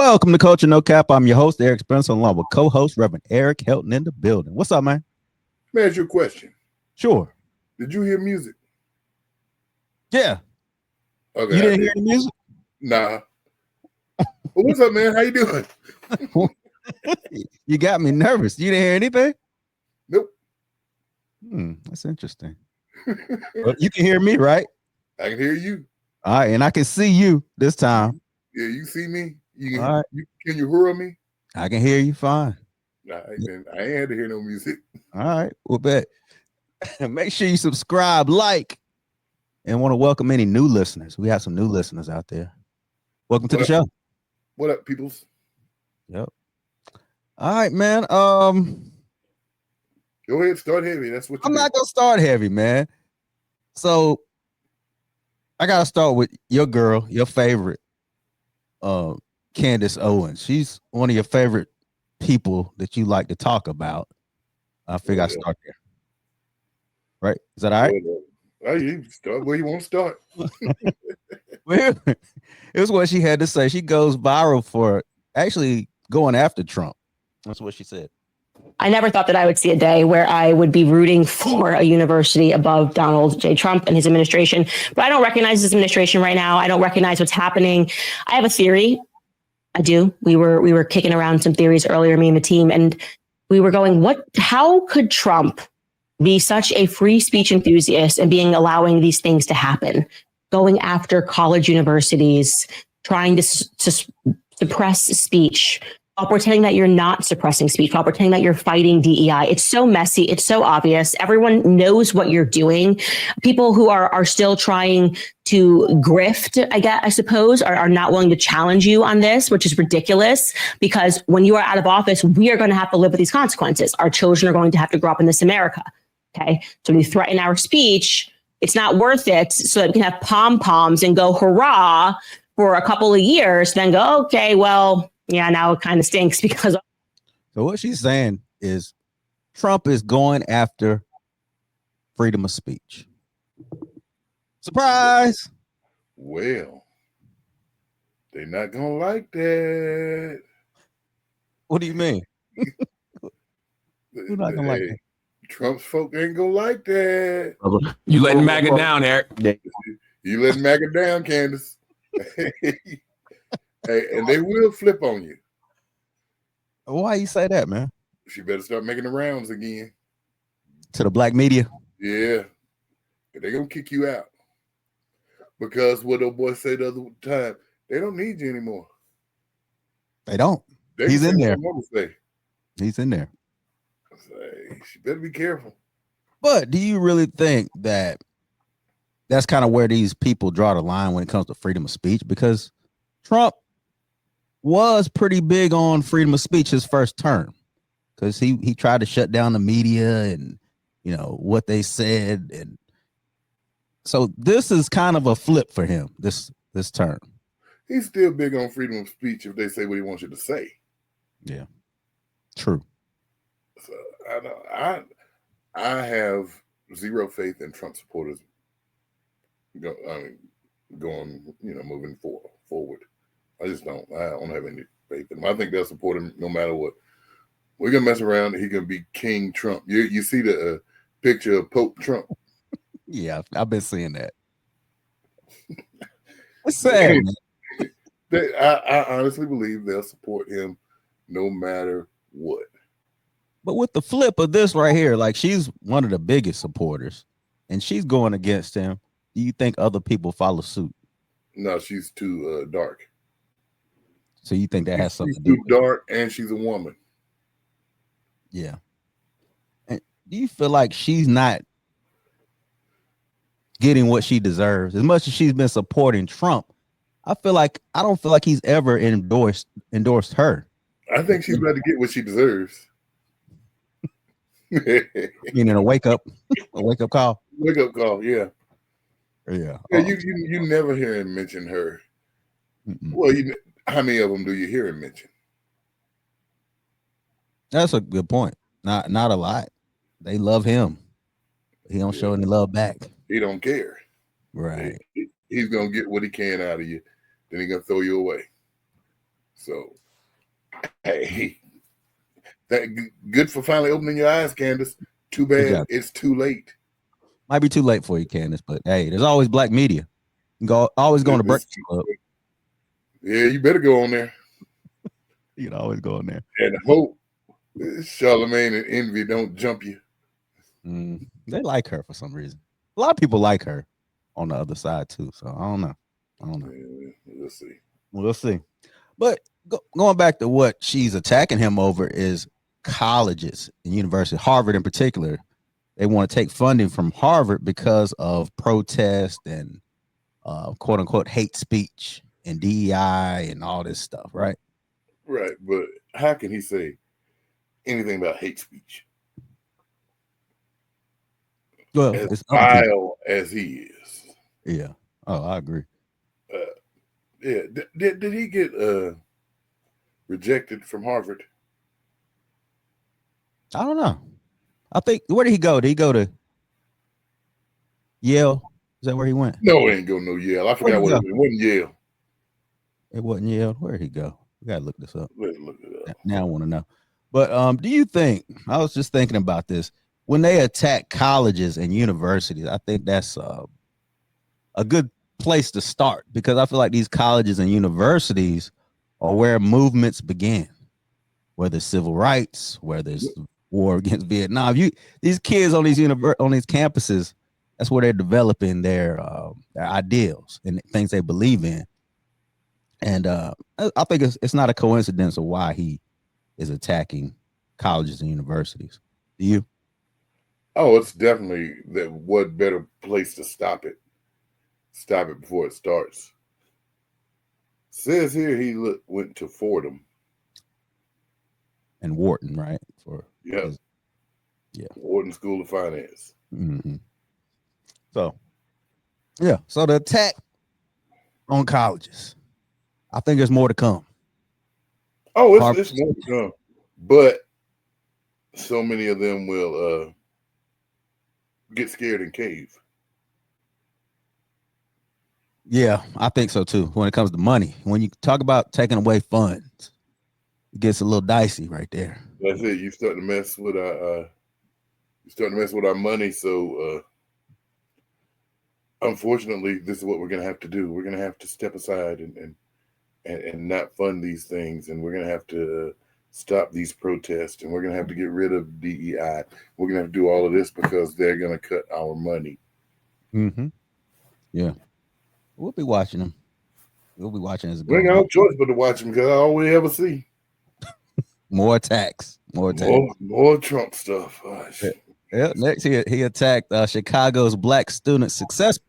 Welcome to Culture No Cap. I'm your host, Eric Spencer, along with co-host Reverend Eric Helton in the building. What's up, man? Let me ask you a question. Sure. Did you hear music? Yeah. Okay. You didn't hear the music? Nah. Well, what's up, man? How you doing? You got me nervous. You didn't hear anything? Nope. That's interesting. Well, you can hear me, right? I can hear you. All right, and I can see you this time. Yeah, you see me? All right. Can you hear me? I can hear you fine. Nah, then I ain't had to hear no music. All right, well, bet. Make sure you subscribe, like, and want to welcome any new listeners. We have some new listeners out there. Welcome to the show. What up, peoples? Yep. All right, man. Go ahead, start heavy. That's what I'm not gonna start heavy, man. So I gotta start with your girl, your favorite, Candace Owens. She's one of your favorite people that you like to talk about. I figure I'd start there. Right? Is that all right? You start where you want to start. Well, here's what she had to say. She goes viral for actually going after Trump. That's what she said. I never thought that I would see a day where I would be rooting for a university above Donald J. Trump and his administration. But I don't recognize his administration right now. I don't recognize what's happening. I have a theory. I do. We were kicking around some theories earlier, me and the team, and we were going, how could Trump be such a free speech enthusiast and allowing these things to happen, going after college universities, trying to suppress speech, while pretending that you're not suppressing speech, while pretending that you're fighting DEI. It's so messy. It's so obvious. Everyone knows what you're doing. People who are still trying to grift, I suppose, are not willing to challenge you on this, which is ridiculous, because when you are out of office, we are going to have to live with these consequences. Our children are going to have to grow up in this America. Okay. So when you threaten our speech, it's not worth it so that we can have pom-poms and go hurrah for a couple of years, then go, okay, well, yeah, now it kind of stinks because. So what she's saying is Trump is going after freedom of speech. Surprise. Well, they're not going to like that. What do you mean? Who's not going to like that? Trump's folk ain't going to like that. You letting MAGA down, Eric. You letting MAGA down, Candace. Hey, and they will flip on you. Why you say that, man? She better start making the rounds again. To the black media? Yeah. They're going to kick you out. Because what old boy said the other time, they don't need you anymore. They don't. He's in there. He's in there. She better be careful. But do you really think that that's kind of where these people draw the line when it comes to freedom of speech? Because Trump was pretty big on freedom of speech his first term, because he tried to shut down the media and, you know, what they said. And so this is kind of a flip for him this term. He's still big on freedom of speech if they say what he wants you to say. Yeah, true. So I have zero faith in Trump supporters going, moving forward. I just don't. I don't have any faith in him. I think they'll support him no matter what. We're gonna mess around. He gonna be King Trump. You see the picture of Pope Trump? Yeah, I've been seeing that. It's sad. I honestly believe they'll support him no matter what. But with the flip of this right here, like, she's one of the biggest supporters, and she's going against him. Do you think other people follow suit? No, she's too dark. So you think that has something to do with it? She's too dark, and she's a woman. Yeah. And do you feel like she's not getting what she deserves? As much as she's been supporting Trump, I don't feel like he's ever endorsed her. I think she's about to get what she deserves. Meaning a wake up call. Wake up call, yeah. Yeah. You never hear him mention her. Mm-mm. Well, how many of them do you hear him mention? That's a good point. Not a lot. They love him. He don't show any love back. He don't care. Right. He's gonna get what he can out of you. Then he's gonna throw you away. So, hey, that good for finally opening your eyes, Candace. Too bad it's too late. Might be too late for you, Candace, but hey, there's always black media. You always go on the Breakfast Club. Yeah, you better go on there. You can always go on there. And hope Charlemagne and Envy don't jump you. They like her for some reason. A lot of people like her on the other side too. So I don't know. Yeah, We'll see. But going back to what she's attacking him over is colleges and universities, Harvard in particular. They want to take funding from Harvard because of protest and quote unquote hate speech and DEI and all this stuff, right? Right. But how can he say anything about hate speech? Well, as vile as he is. Yeah. Oh, I agree. Yeah. Did he get rejected from Harvard? I don't know. I think, where did he go? Did he go to Yale? Is that where he went? No, he ain't go no Yale. I forgot what it was. It wasn't Yale. It wasn't Yale. Where did he go? We gotta look this up. Let's look it up. Now I want to know. But do you think, I was just thinking about this, when they attack colleges and universities, I think that's a good place to start, because I feel like these colleges and universities are where movements began, whether it's civil rights, whether it's war against Vietnam. These kids on these campuses, that's where they're developing their ideals and things they believe in. And I think it's not a coincidence of why he is attacking colleges and universities. Do you? Oh, it's definitely that. What better place to stop it? Stop it before it starts. Says here he went to Fordham and Wharton, right? Yeah, Wharton School of Finance. Mm-hmm. So the attack on colleges, I think there's more to come. Oh, it's more to come, but so many of them will get scared and cave. Yeah, I think so too. When it comes to money, when you talk about taking away funds, it gets a little dicey right there. That's it. You starting to mess with our money. So, unfortunately, this is what we're going to have to do. We're going to have to step aside and not fund these things, and we're going to have to stop these protests, and we're going to have to get rid of DEI. We're going to have to do all of this because they're going to cut our money. Mm-hmm. Yeah. We'll be watching them. We'll be watching as it goes. We ain't got no choice but to watch them, because that's all we ever see. More attacks. More Trump stuff. Yeah. Next, he attacked Chicago's Black Student Success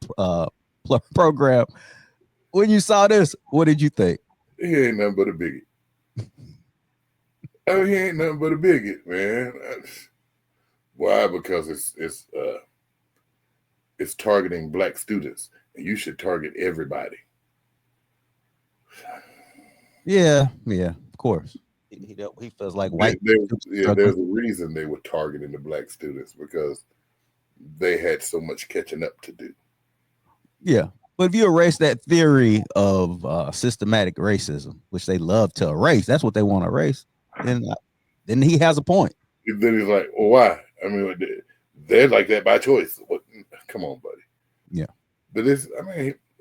Program. When you saw this, what did you think? He ain't nothing but a bigot. Oh, he ain't nothing but a bigot, man. Why? Because it's targeting Black students. You should target everybody. Yeah, of course. He feels like white. There's a reason they were targeting the Black students, because they had so much catching up to do. Yeah, but if you erase that theory of systematic racism, which they love to erase, that's what they want to erase. Then he has a point. Then he's like, well, why? I mean, they're like that by choice. What? Come on, buddy. Yeah. But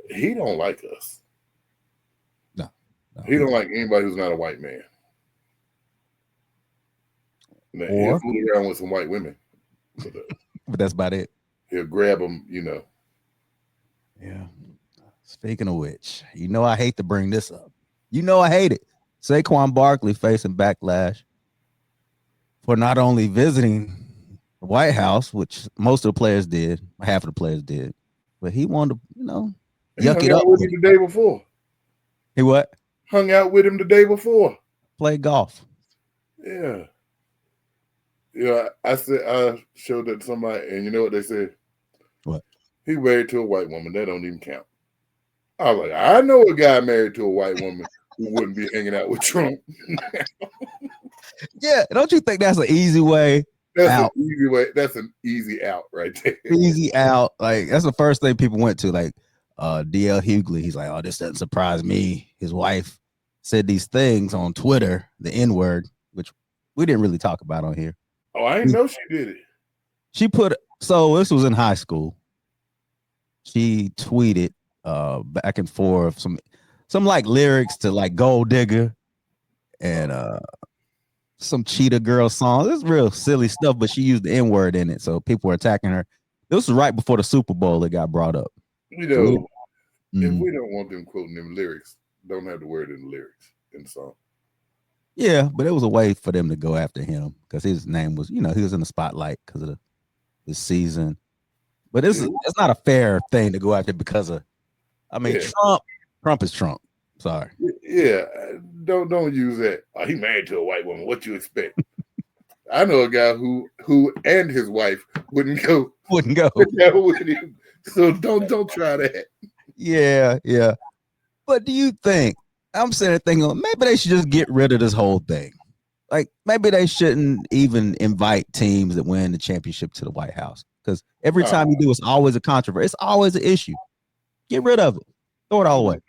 he don't like us. No. He don't like anybody who's not a white man. Now, he'll fool around with some white women. But that's about it. He'll grab them, Yeah. Speaking of which, I hate to bring this up. I hate it. Saquon Barkley facing backlash for not only visiting the White House, which most of the players did, half of the players did, but he wanted to, yuck it up with him the day before. He what? Hung out with him the day before. Played golf. Yeah. I showed that to somebody, and you know what they said? What? He married to a white woman. That don't even count. I was like, I know a guy married to a white woman who wouldn't be hanging out with Trump. Yeah, don't you think that's an easy way? That's an easy way. That's an easy out right there. Easy out. Like, that's the first thing people went to. Like, DL Hughley, he's like, oh, this doesn't surprise me. His wife said these things on Twitter, the N-word, which we didn't really talk about on here. Oh, I didn't know she did it. She put, so this was in high school. She tweeted back and forth some like lyrics to like Gold Digger and some Cheetah Girl songs. It's real silly stuff, but she used the N-word in it, so people were attacking her. This was right before the Super Bowl it got brought up. You know, if we don't want them quoting them lyrics, don't have the word in the lyrics in the song. Yeah, but it was a way for them to go after him because his name was, he was in the spotlight because of the season. But it's not a fair thing to go after because of, Trump is Trump. Sorry. Yeah, don't use that. Oh, he married to a white woman. What you expect? I know a guy who and his wife wouldn't go with him. So don't try that. Yeah. But do you think, I'm saying a thing, maybe they should just get rid of this whole thing. Like maybe they shouldn't even invite teams that win the championship to the White House. Because every time you do, it's always a controversy. It's always an issue. Get rid of it. Throw it all away.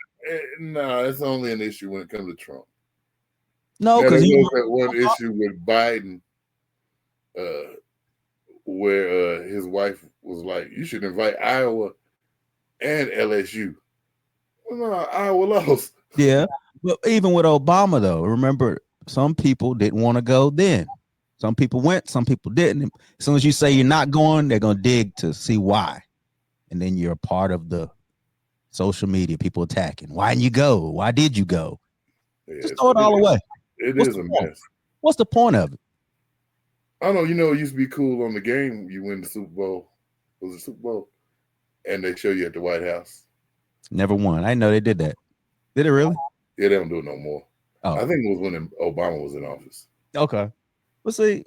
No, it's only an issue when it comes to Trump. No, because there was that one issue with Biden where his wife was like, you should invite Iowa and LSU. Well, no, Iowa lost. Yeah, but even with Obama, though, remember, some people didn't want to go then. Some people went, some people didn't. As soon as you say you're not going, they're going to dig to see why. And then you're a part of the social media, people attacking. Why didn't you go? Why did you go? Yeah, just throw it all away. It is a mess. What's the point of it? I don't know. It used to be cool on the game. You win the Super Bowl. It was a Super Bowl. And they show you at the White House. Never won. I didn't know they did that. Did it really? Yeah, they don't do it no more. Oh. I think it was when Obama was in office. Okay. Well, see,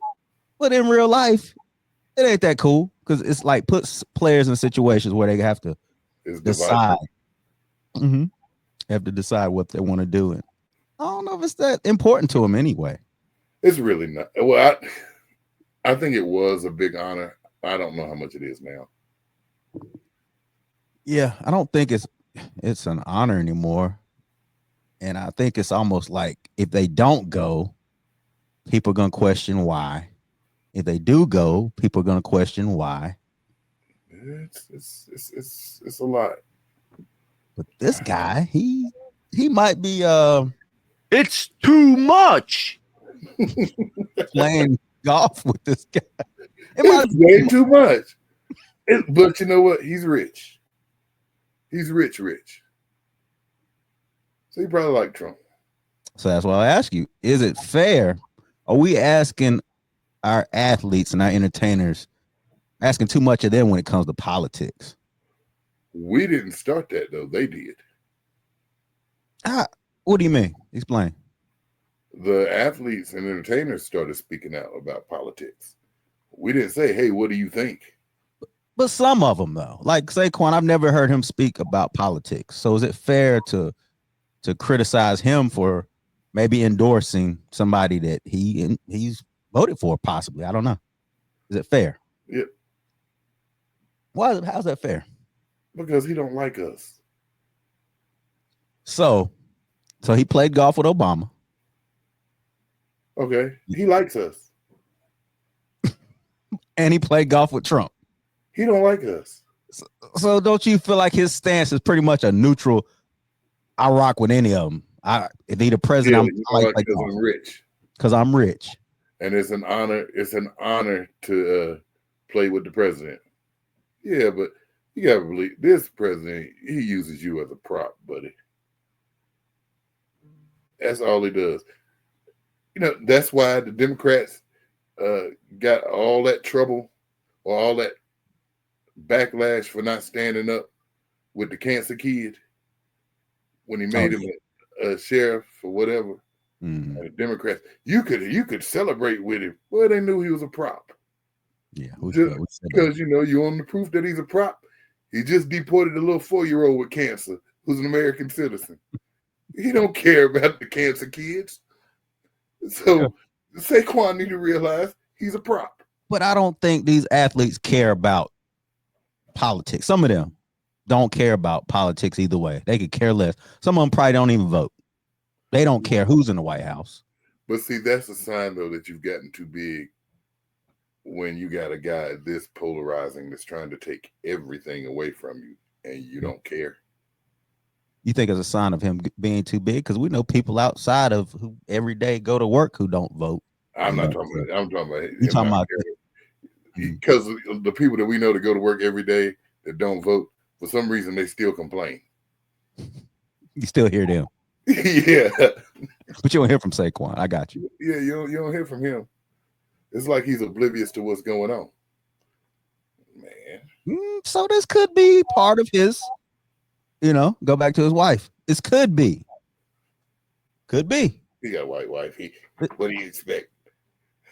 but in real life, it ain't that cool because it's like puts players in situations where they have to decide. Mm-hmm. Have to decide what they want to do. And I don't know if it's that important to them anyway. It's really not. Well, I think it was a big honor. I don't know how much it is now. Yeah, I don't think it's an honor anymore. And I think it's almost like if they don't go, people are going to question why. If they do go, people are going to question why. It's a lot. But this guy, he might be it's too much. Playing golf with this guy. It's way too much. But you know what? He's rich. He's rich. So he probably like Trump. So that's why I ask you, is it fair? Are we asking our athletes and our entertainers, asking too much of them when it comes to politics? We didn't start that, though. They did. What do you mean? Explain. The athletes and entertainers started speaking out about politics. We didn't say, hey, what do you think? But some of them, though, like Saquon, I've never heard him speak about politics. So is it fair to criticize him for maybe endorsing somebody that he's voted for, possibly? I don't know. Is it fair? Yep. How's that fair? Because he don't like us. So he played golf with Obama. Okay. He likes us. And he played golf with Trump. He don't like us. So don't you feel like his stance is pretty much a neutral? I rock with any of them. If he the president, because I'm rich. Because I'm rich. And it's an honor. It's an honor to play with the president. Yeah, but you gotta believe this president. He uses you as a prop, buddy. That's all he does. You know, that's why the Democrats got all that trouble or all that backlash for not standing up with the cancer kid when he made him a sheriff or whatever. Mm. The Democrats, you could celebrate with him. Well, they knew he was a prop. Yeah, because you own the proof that he's a prop. He just deported a little 4-year-old with cancer who's an American citizen. He don't care about the cancer kids. So Saquon need to realize he's a prop. But I don't think these athletes care about politics. Some of them don't care about politics either way. They could care less. Some of them probably don't even vote. They don't care who's in the White House. But see, that's a sign though that you've gotten too big when you got a guy this polarizing that's trying to take everything away from you and you don't care. You think it's a sign of him being too big? Because we know people outside of who every day go to work who don't vote. I'm not talking about. I'm talking about. You talking about because the people that we know that go to work every day that don't vote, for some reason they still complain. You still hear them. Yeah. But you don't hear from Saquon. I got you. Yeah, you don't hear from him. It's like he's oblivious to what's going on. Man. So this could be part of his, go back to his wife. This could be. Could be. He got a white wife. What do you expect?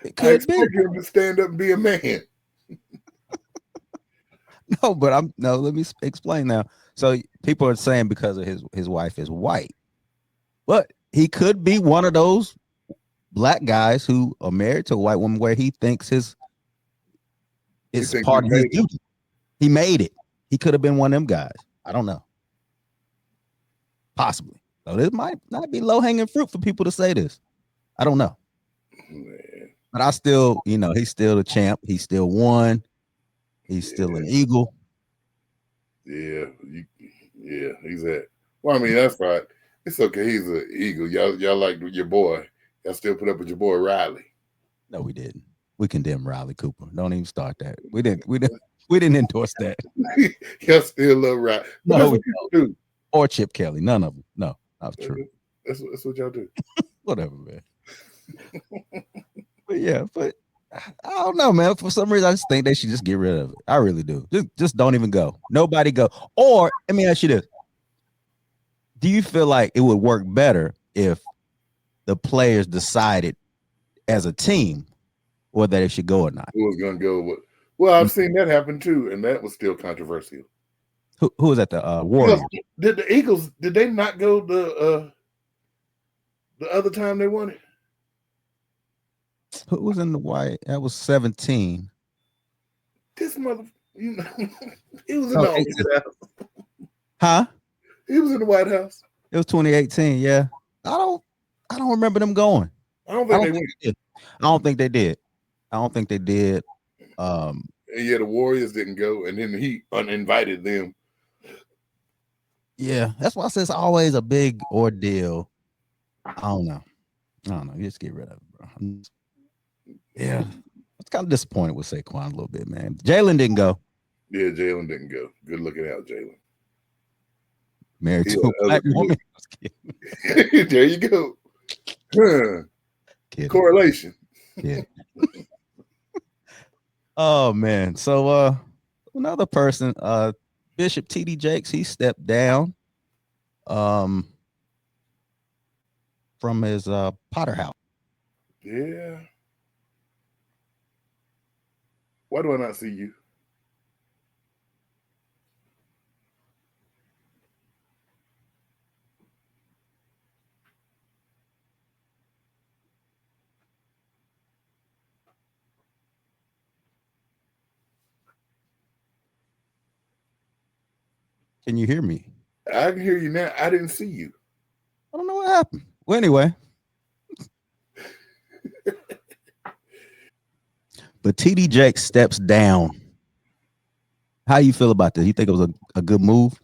It could be. him to stand up and be a man. No, but let me explain now. So people are saying because of his wife is white, but he could be one of those black guys who are married to a white woman where he thinks it's part of his duty. He made it. He could have been one of them guys. I don't know. Possibly. So this might not be low-hanging fruit for people to say this. I don't know. Man. But I still, he's still the champ. He still won. He's still an Eagle. Yeah. He's that. Well, I mean, that's right. It's okay. He's an Eagle. Y'all like your boy. Y'all still put up with your boy Riley. No, we didn't. We condemn Riley Cooper. Don't even start that. We didn't endorse that. Y'all still love Riley. No, we don't. Or Chip Kelly. None of them. No, that's true. That's what y'all do. Whatever, man. But I don't know, man. For some reason, I just think they should just get rid of it. I really do. Just don't even go. Nobody go. Or let me ask you this: do you feel like it would work better if the players decided as a team whether they should go or not? Who was going to go with? Well, I've seen that happen too, and that was still controversial. Who was at the Warriors? Did the Eagles? Did they not go the other time they won it? Who was in the White? That was 17. This mother, he was in the White House. Huh? He was in the White House. It was 2018. Yeah, I don't remember them going. I don't think they did. I don't think they did. And yeah, the Warriors didn't go, and then he uninvited them. Yeah, that's why I say it's always a big ordeal. I don't know. You just get rid of it, bro. Yeah, I was kind of disappointed with Saquon a little bit, man. Jalen didn't go. Yeah, Jalen didn't go. Good looking out, Jalen. Married to a black woman. There you go. Correlation. Yeah. Oh man. So another person, Bishop T.D. Jakes, he stepped down from his Potter house. Yeah. Why do I not see you? Can you hear me? I can hear you now. I didn't see you. I don't know what happened. Well, anyway. But T.D. Jakes steps down. How you feel about this? You think it was a good move?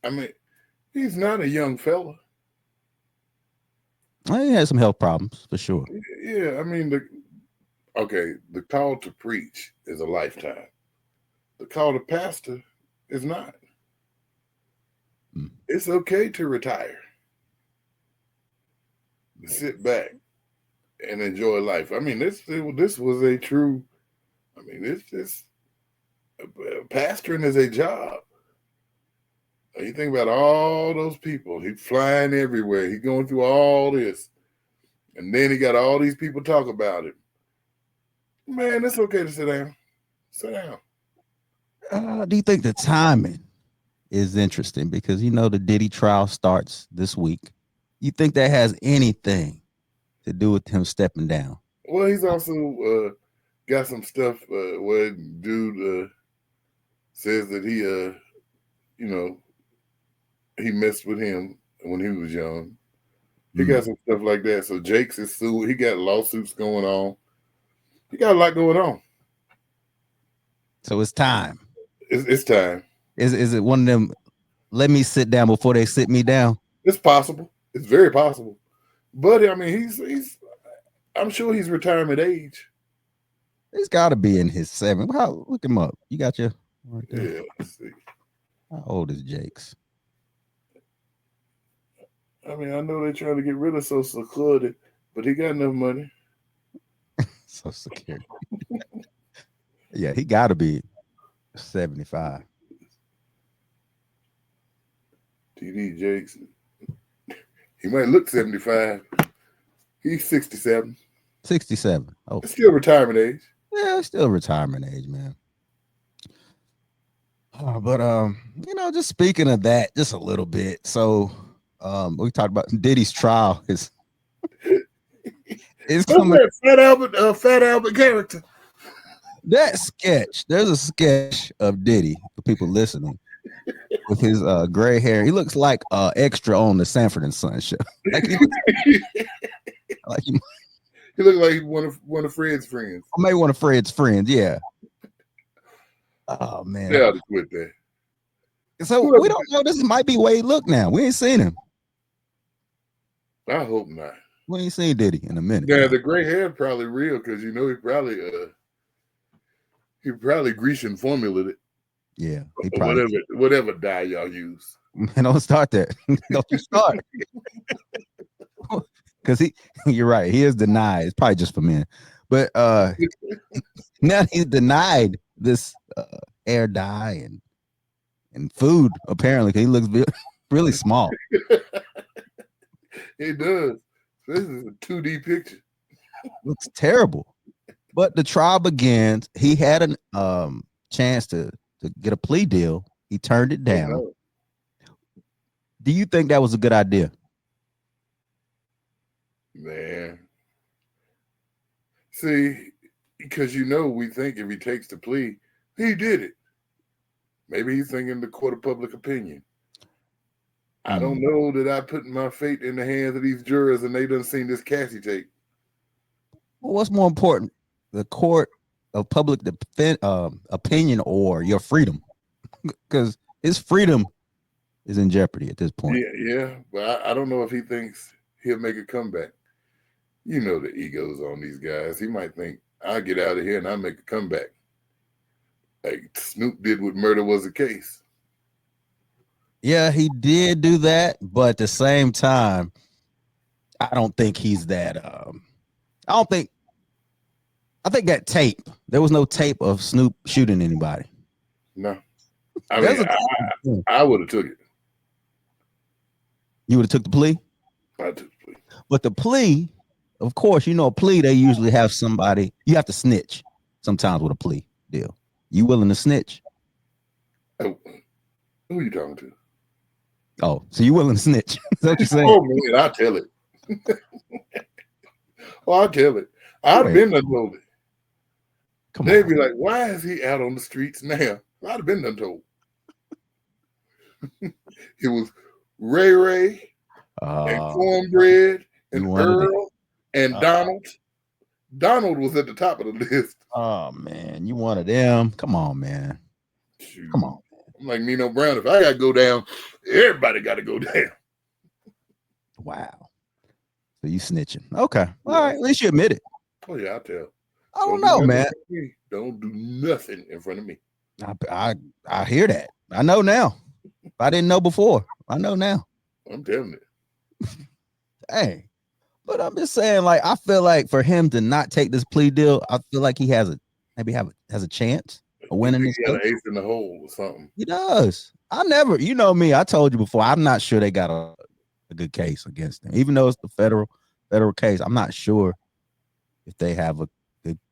I mean, he's not a young fella. He had some health problems for sure. Yeah, I mean, the call to preach is a lifetime. The call to pastor is not. It's okay to retire. Sit back and enjoy life. I mean, this was a true. I mean, this pastoring is a job. You think about all those people. He's flying everywhere. He's going through all this, and then he got all these people talk about it. Man, it's okay to sit down. Sit down. Do you think the timing is interesting? Because the Diddy trial starts this week. You think that has anything to do with him stepping down? Well, he's also got some stuff where dude says that he messed with him when he was young. He got some stuff like that. So Jake's is sued. He got lawsuits going on. He got a lot going on. So it's time. It's time. Is it one of them? Let me sit down before they sit me down. It's possible. It's very possible. But I mean, he's. I'm sure he's retirement age. He's got to be in his 70s. Wow, look him up. You got your. Right there. Yeah. Let's see. How old is Jake's? I mean, I know they're trying to get rid of Social Security, but he got enough money. Social Security. Yeah, he got to be 75. TD Jakes. He might look 75. He's 67. 67. Oh, It's still retirement age. yeah, it's still retirement age, man. But just speaking of that, just a little bit. So, we talked about Diddy's trial. It's coming. That Fat Albert character. That sketch. There's a sketch of Diddy for people listening with his gray hair. He looks like extra on the Sanford and Son show. He looked like one of Fred's friends. Or maybe one of Fred's friends. Yeah. Oh man. They ought to quit that. So we don't know. This might be Wade Look now. We ain't seen him. I hope not. We ain't seen Diddy in a minute. Yeah, the gray hair is probably real because he probably Grecian formulated it. Yeah, he probably whatever dye y'all use. Man, don't start that. Don't you start. Because you're right. He is denied. It's probably just for men. But now he's denied this hair dye and food. Apparently, he looks really small. It does. This is a 2D picture. Looks terrible. But the trial begins. He had a chance to get a plea deal. He turned it down. Do you think that was a good idea? Man. See, because we think if he takes the plea, he did it. Maybe he's thinking the court of public opinion. I don't know that I put my fate in the hands of these jurors and they done seen this Cassie tape. Well, what's more important, the court of public opinion or your freedom? Because his freedom is in jeopardy at this point. Yeah. But I don't know if he thinks he'll make a comeback. You know the egos on these guys. He might think, I'll get out of here and I'll make a comeback. Like Snoop did with Murder Was a Case. Yeah, he did do that, but at the same time, I don't think he's that. I think that tape. There was no tape of Snoop shooting anybody. No, I mean, I would have took it. You would have took the plea. I took the plea. But the plea, of course, a plea. They usually have somebody. You have to snitch sometimes with a plea deal. You willing to snitch? Oh, who are you talking to? Oh, so you willing to snitch? Is that what you're saying? Oh man, I'll tell it. I'll tell it. I've been done told it. They'd be like, why is he out on the streets now? I'd have been done told. It was Ray and Cornbread and Earl and Donald. Donald was at the top of the list. Oh man, you one of them. Come on, man. Shoot. Come on. I'm like Nino Brown. If I gotta go down, everybody gotta go down. Wow. So you snitching. Okay. All right. At least you admit it. Oh yeah, I'll tell. I don't know, man. Don't do nothing in front of me. I hear that. I know now. If I didn't know before, I know now. I'm telling it. Hey. But I'm just saying, like, I feel like for him to not take this plea deal, I feel like he has a chance of winning this. He got an ace in the hole or something. He does. I never, me, I told you before, I'm not sure they got a good case against him. Even though it's the federal case, I'm not sure if they have a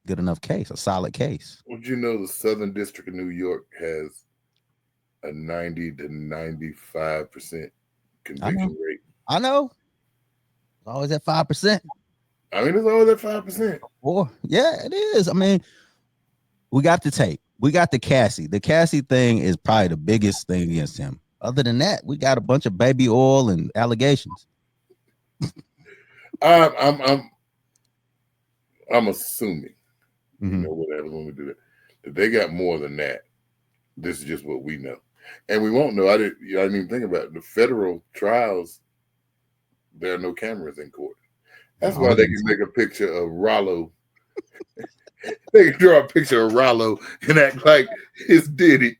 good enough case, a solid case. Would you know the Southern District of New York has a 90 to 95% conviction rate? I know. It's always at 5%. I mean, it's always at 5%. Yeah, it is. I mean, we got the tape. We got the Cassie. The Cassie thing is probably the biggest thing against him. Other than that, we got a bunch of baby oil and allegations. I'm assuming, Mhm. whatever when we do that, that they got more than that. This is just what we know, and we won't know. I didn't even think about it. The federal trials. There are no cameras in court. That's why they can make a picture of Rollo. They can draw a picture of Rollo and act like it's Diddy.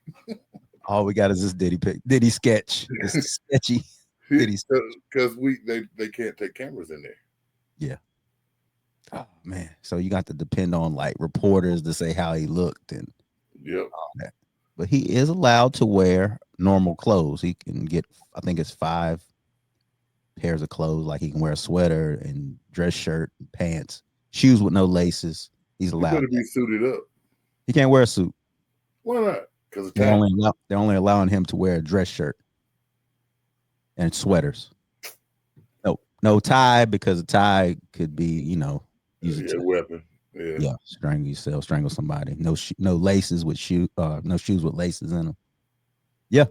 All we got is this Diddy sketch. It's sketchy. Diddy sketch. Because they can't take cameras in there. Yeah. Oh man. So you got to depend on like reporters to say how he looked and all that. But he is allowed to wear normal clothes. He can get, I think it's 5 pairs of clothes. Like he can wear a sweater and dress shirt and pants, shoes with no laces. He's allowed. He better be suited up. He can't wear a suit. Why not? Because they're only allowing him to wear a dress shirt and sweaters. No tie, because a tie could be, use a weapon. Yeah, strangle somebody. No laces with no shoes with laces in them. Yeah,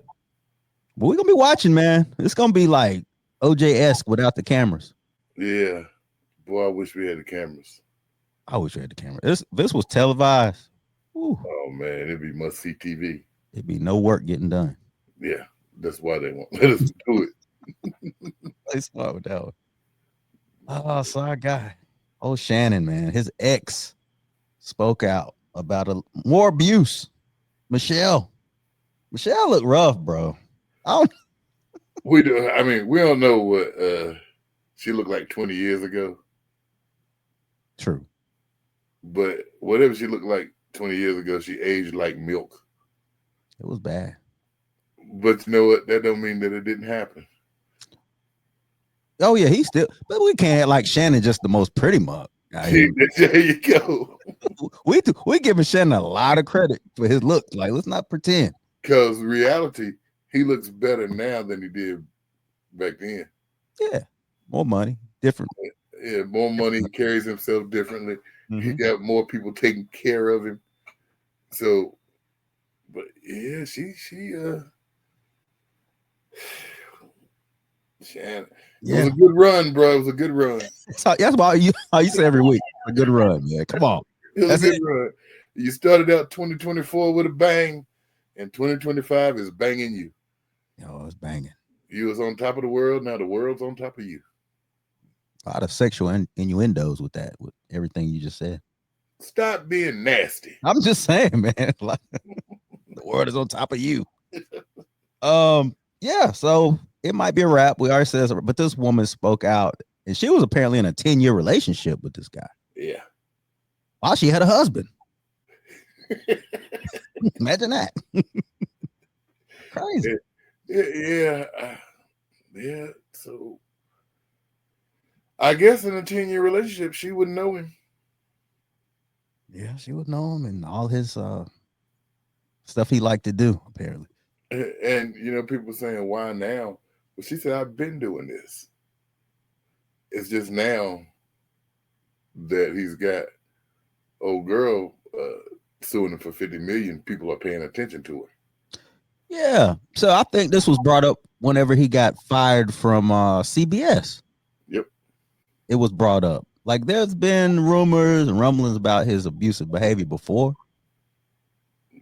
but we're gonna be watching, man. It's gonna be like OJ-esque without the cameras. Yeah, boy, I wish we had the cameras. I wish we had the camera. This was televised. Ooh. Oh man, it'd be must see TV. It'd be no work getting done. Yeah, that's why they won't let us do it. They smart with that one. Oh, so our guy, Shannon, man, his ex spoke out about more abuse. Michelle looked rough, bro. We don't know what she looked like 20 years ago. True. But whatever she looked like 20 years ago, she aged like milk. It was bad. But you know what? That don't mean that it didn't happen. Oh yeah, but we can't like Shannon just the most pretty mug. There you go. we giving Shannon a lot of credit for his look. Like, let's not pretend. Because reality, he looks better now than he did back then. Yeah, more money, different. Yeah, more money. He carries himself differently. Mm-hmm. He got more people taking care of him. So, but yeah, Shannon. It was a good run, bro. It was a good run. That's why you say every week. A good run, man. Come on. That's a good run. You started out 2024 with a bang, and 2025 is banging you. Oh, it's banging. You was on top of the world. Now the world's on top of you. A lot of sexual innuendos with that, with everything you just said. Stop being nasty. I'm just saying, man. Like, the world is on top of you. Yeah, so it might be a wrap. We already said this, but this woman spoke out, and she was apparently in a 10-year relationship with this guy. Yeah. While she had a husband. Imagine that. Crazy. Yeah. So I guess in a 10-year relationship, she wouldn't know him. Yeah, she would know him and all his stuff he liked to do, apparently. And people saying, why now? Well, she said, I've been doing this. It's just now that he's got old girl suing him for $50 million. People are paying attention to her. Yeah. So I think this was brought up whenever he got fired from CBS. Yep. It was brought up. Like, there's been rumors and rumblings about his abusive behavior before.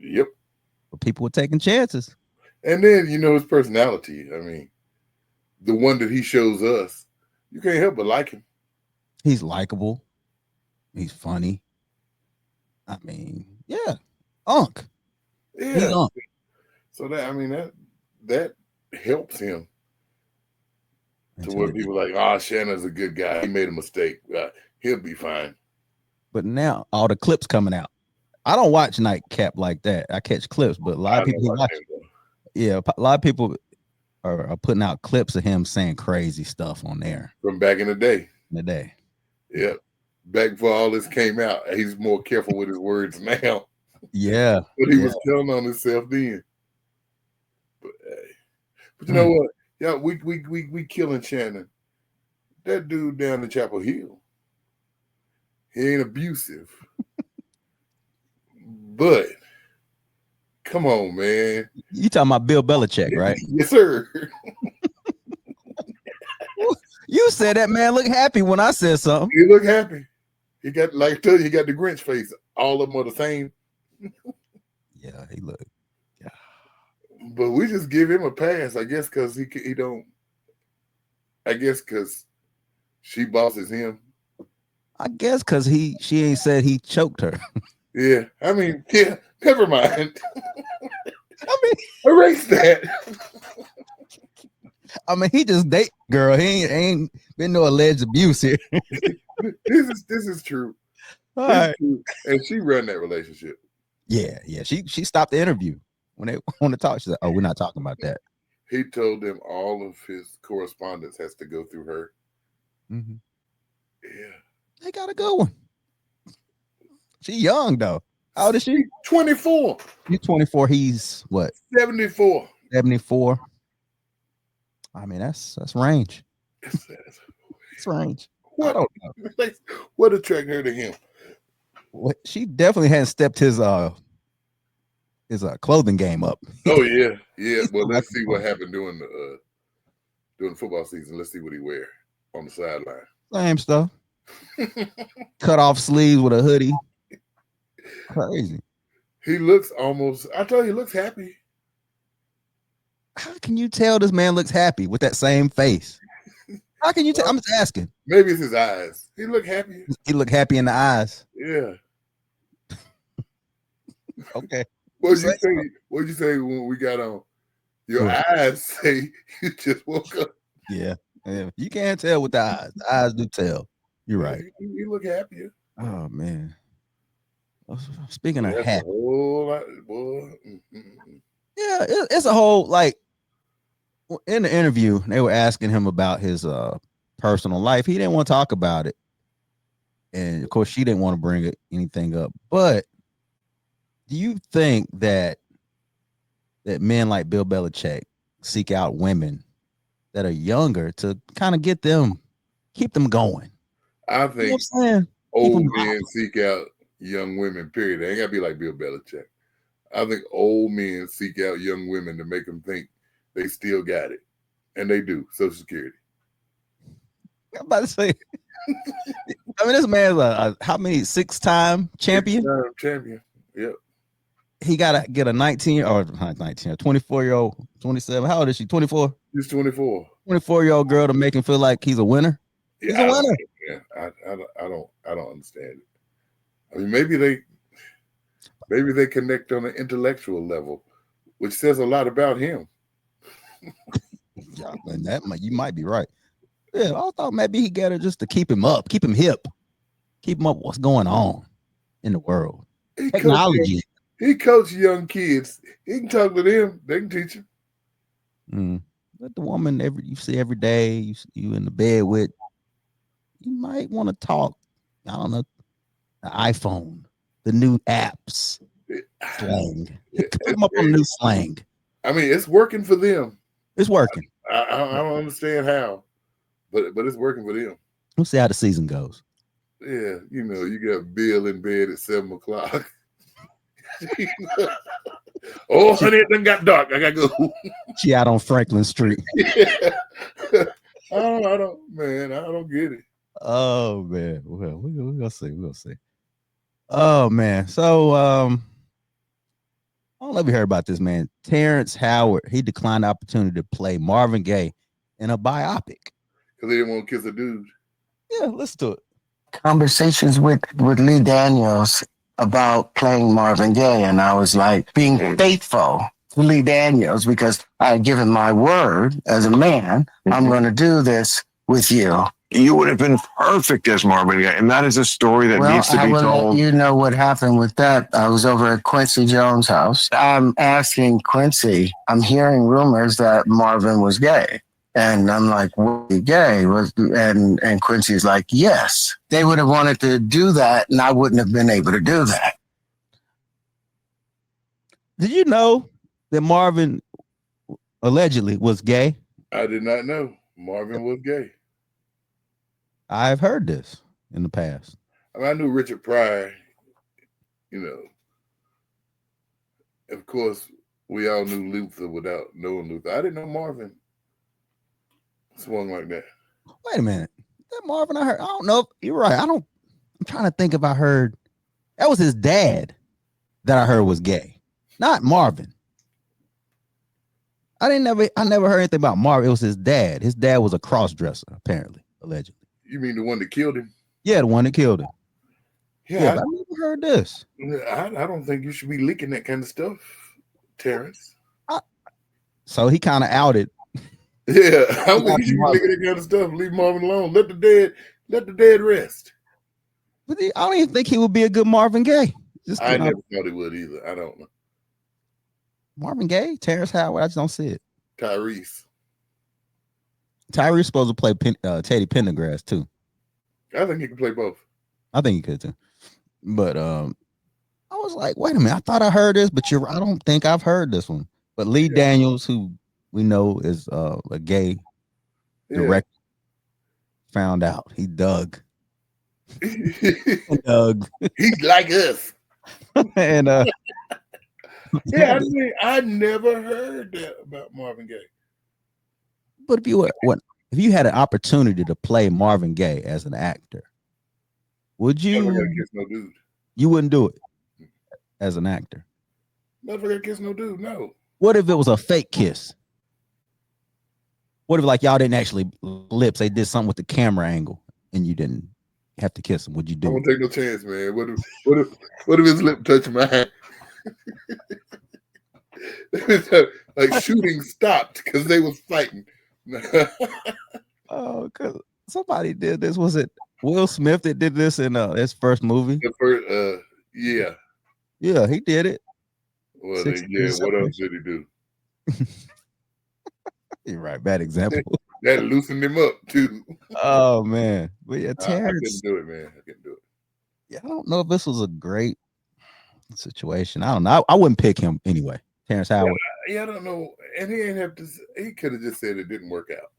Yep. But people were taking chances. And then, his personality. I mean, the one that he shows us, you can't help but like him. He's likable. He's funny. I mean, yeah. Unk. Yeah. He's unk. So that helps him. To where people are like, Shannon's a good guy. He made a mistake. He'll be fine. But now all the clips coming out. I don't watch Nightcap like that. I catch clips, but a lot of people watch. Yeah, a lot of people are putting out clips of him saying crazy stuff on there from back in the day. Yeah, back before all this came out, he's more careful with his words now. Yeah, but he was telling on himself then. But you know what? Yeah, we killing Shannon. That dude down in Chapel Hill, he ain't abusive. But come on, man. You talking about Bill Belichick, right? Yes, sir. You said that man look happy when I said something. He look happy. He got, like I told you, he got the Grinch face. All of them are the same. Yeah, he look. But we just give him a pass, I guess, because he don't. I guess because she bosses him. I guess because she ain't said he choked her. Yeah, I mean, yeah. Never mind. I mean, Erase that. he just date girl. He ain't been no alleged abuse here. This is true. All This right. is true. And she ran that relationship. Yeah. She stopped the interview when they want to talk. She said, "Oh, we're not talking about that." He told them all of his correspondence has to go through her. Mm-hmm. Yeah. They got a good one. She young though. How old is she? 24. You're 24. He's what? 74. 74. I mean, that's range. It's range. What, I don't know. What attracted her to him? What she definitely hadn't stepped his clothing game up. Oh yeah. Well, let's see what happened during the football season. Let's see what he wear on the sideline. Same stuff. Cut off sleeves with a hoodie. Crazy. He looks almost. I told you, he looks happy. How can you tell this man looks happy with that same face? How can you tell? I'm just asking. Maybe it's his eyes. He look happy. He look happy in the eyes. Yeah. Okay. What'd you say when we got on? Your eyes say you just woke up. Yeah. You can't tell with the eyes. The eyes do tell. You're right. You look happier. Oh man. Speaking of That's happy, a whole lot, boy. yeah, it's a whole like in the interview they were asking him about his personal life. He didn't want to talk about it, and of course she didn't want to bring anything up. But do you think that men like Bill Belichick seek out women that are younger to kind of keep them going? I think You know what I'm saying? old men seek out young women, period. They ain't gotta be like Bill Belichick. I think old men seek out young women to make them think they still got it. And they do. Social Security. I'm about to say. I mean, this man's a how many 6-time champion? 6-time champion. Yep. He got to get a 24-year-old, 27. How old is she? 24? He's 24. 24-year-old girl to make him feel like he's a winner. Yeah, He's a winner. I don't understand it. I mean, maybe they connect on an intellectual level, which says a lot about him. Yeah, and you might be right. Yeah, I thought maybe he got her just to keep him up, keep him hip, keep him up. What's going on in the world? Technology. He coaches young kids. He can talk to them. They can teach him. But the woman you see every day, you in the bed with, you might want to talk. I don't know, the iPhone, the new apps, slang. Put them up on new slang. I mean, it's working for them. It's working. I don't understand how, but it's working for them. We'll see how the season goes. Yeah, you got Bill in bed at 7:00. Oh, honey, it done got dark. I gotta go. She out on Franklin Street. Yeah. I don't get it. Oh man, well, we'll see. We'll see. Oh man, so I don't know if you heard about this man, Terrence Howard. He declined the opportunity to play Marvin Gaye in a biopic because they didn't want to kiss a dude. Yeah, listen to it. Conversations with Lee Daniels about playing Marvin Gaye, and I was like being faithful to Lee Daniels because I had given my word as a man, I'm going to do this with you. You would have been perfect as Marvin Gaye, and that is a story that needs to be told. You know what happened with that? I was over at Quincy Jones' house. I'm asking Quincy, I'm hearing rumors that Marvin was gay. And I'm like, was he gay? And Quincy's like, yes. They would have wanted to do that, and I wouldn't have been able to do that. Did you know that Marvin allegedly was gay? I did not know Marvin was gay. I've heard this in the past. I mean, I knew Richard Pryor, Of course, we all knew Luther without knowing Luther. I didn't know Marvin swung like that. Wait a minute. That Marvin I heard. I don't know. You're right. I'm trying to think if I heard. That was his dad that I heard was gay. Not Marvin. I never heard anything about Marvin. It was his dad. His dad was a cross-dresser, apparently, allegedly. You mean the one that killed him? Yeah, the one that killed him. Yeah, but I never heard this. I don't think you should be leaking that kind of stuff, Terrence. So he kind of outed. Yeah, I don't think you should be leaking that kind of stuff. Leave Marvin alone. Let the dead rest. But I don't even think he would be a good Marvin Gaye. I never thought he would either. I don't know. Marvin Gaye, Terrence Howard. I just don't see it. Tyrese supposed to play Teddy Pendergrass too. I think he can play both. I think he could too. But I was like, wait a minute. I thought I heard this, but I don't think I've heard this one. But Lee Daniels, who we know is a gay director, found out. He dug. He's like us. And yeah, I mean, I never heard that about Marvin Gaye. But if you had an opportunity to play Marvin Gaye as an actor, would you? Never gonna kiss no dude. You wouldn't do it as an actor. Never gonna kiss no dude. No. What if it was a fake kiss? What if like y'all didn't actually lips? They did something with the camera angle, and you didn't have to kiss him. Would you do? I won't take no chance, man. What if his lip touched mine? Like shooting stopped because they was fighting. Oh, because somebody did this. Was it Will Smith that did this in his first movie? Yeah, he did it. Well, what else did he do? You're right. Bad example. That loosened him up too. Oh man, but yeah, I Terrence. couldn't do it, man. I couldn't do it. Yeah, I don't know if this was a great situation. I don't know. I wouldn't pick him anyway. Terrence Howard. Yeah, I don't know. And he ain't have to. He could have just said it didn't work out,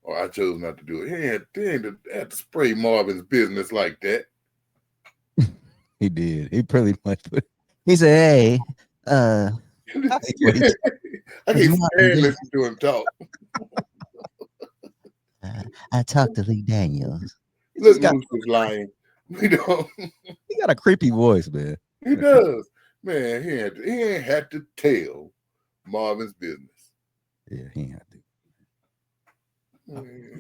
or I chose not to do it. He ain't had to spray Marvin's business like that. He did. He pretty much put. He said, "Hey, I can't stand listening to him talk." I talked to Lee Daniels. Look, Moose was lying. We don't. He got a creepy voice, man. He does, man. He ain't had to tell Marvin's business. Yeah, he ain't had to.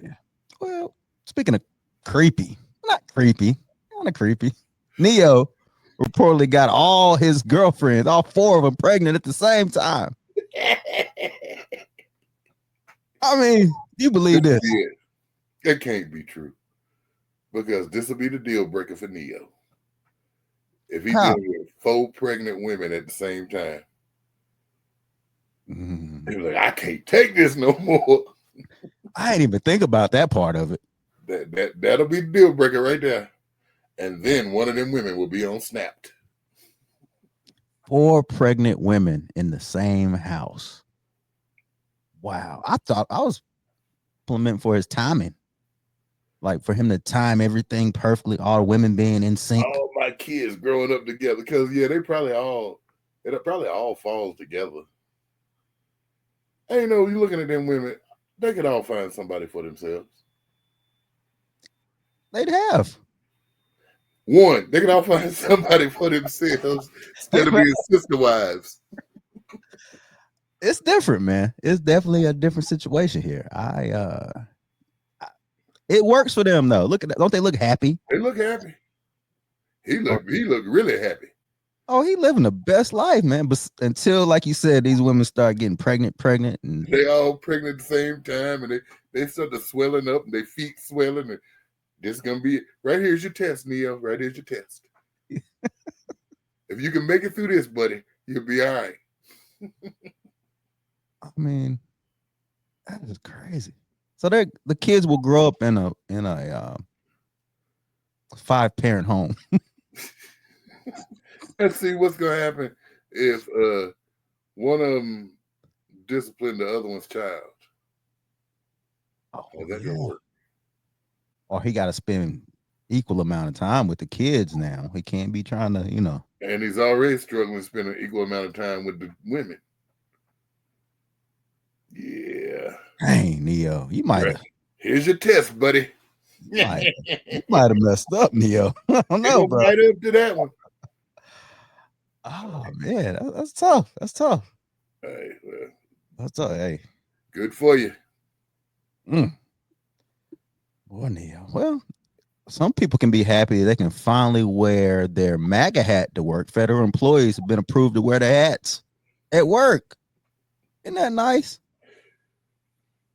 Yeah. Well, speaking of creepy, not creepy, kind of creepy. Neo reportedly got all his girlfriends, all 4 of them, pregnant at the same time. I mean, you believe this? Yeah, that can't be true, because this will be the deal breaker for Neo. If he dealing with 4 pregnant women at the same time, he's like, I can't take this no more. I didn't even think about that part of it. That'll be the deal breaker right there. And then one of them women will be on Snapped. 4 pregnant women in the same house. Wow. I thought I was implementing for his timing. Like for him to time everything perfectly, all the women being in sync. All my kids growing up together. Because it probably all falls together. And you're looking at them women, they could all find somebody for themselves. They'd have. One, they could all find somebody for themselves instead of being sister wives. It's different, man. It's definitely a different situation here. It works for them though. Look at that. Don't they look happy? They look happy. He looked really happy. Oh, he living the best life, man. But until, like you said, these women start getting pregnant, and they all pregnant at the same time, and they start to swelling up, and their feet swelling, and this is gonna be it. Right here's your test, Neo. Right here's your test. If you can make it through this, buddy, you'll be all right. I mean, that is crazy. So the kids will grow up in a 5-parent home. Let's see what's gonna happen if one of them disciplined the other one's child. Oh, that don't work. Or he got to spend equal amount of time with the kids now. He can't be trying to, And he's already struggling to spend an equal amount of time with the women. Yeah. Dang, Neo, you might have. Here's your test, buddy. You might have messed up, Neo. I don't know, bro. Right up to that one. Oh man, that's tough. That's tough. Hey, well, That's tough. Hey, good for you. boy, Neo. Well, some people can be happy they can finally wear their MAGA hat to work. Federal employees have been approved to wear their hats at work. Isn't that nice?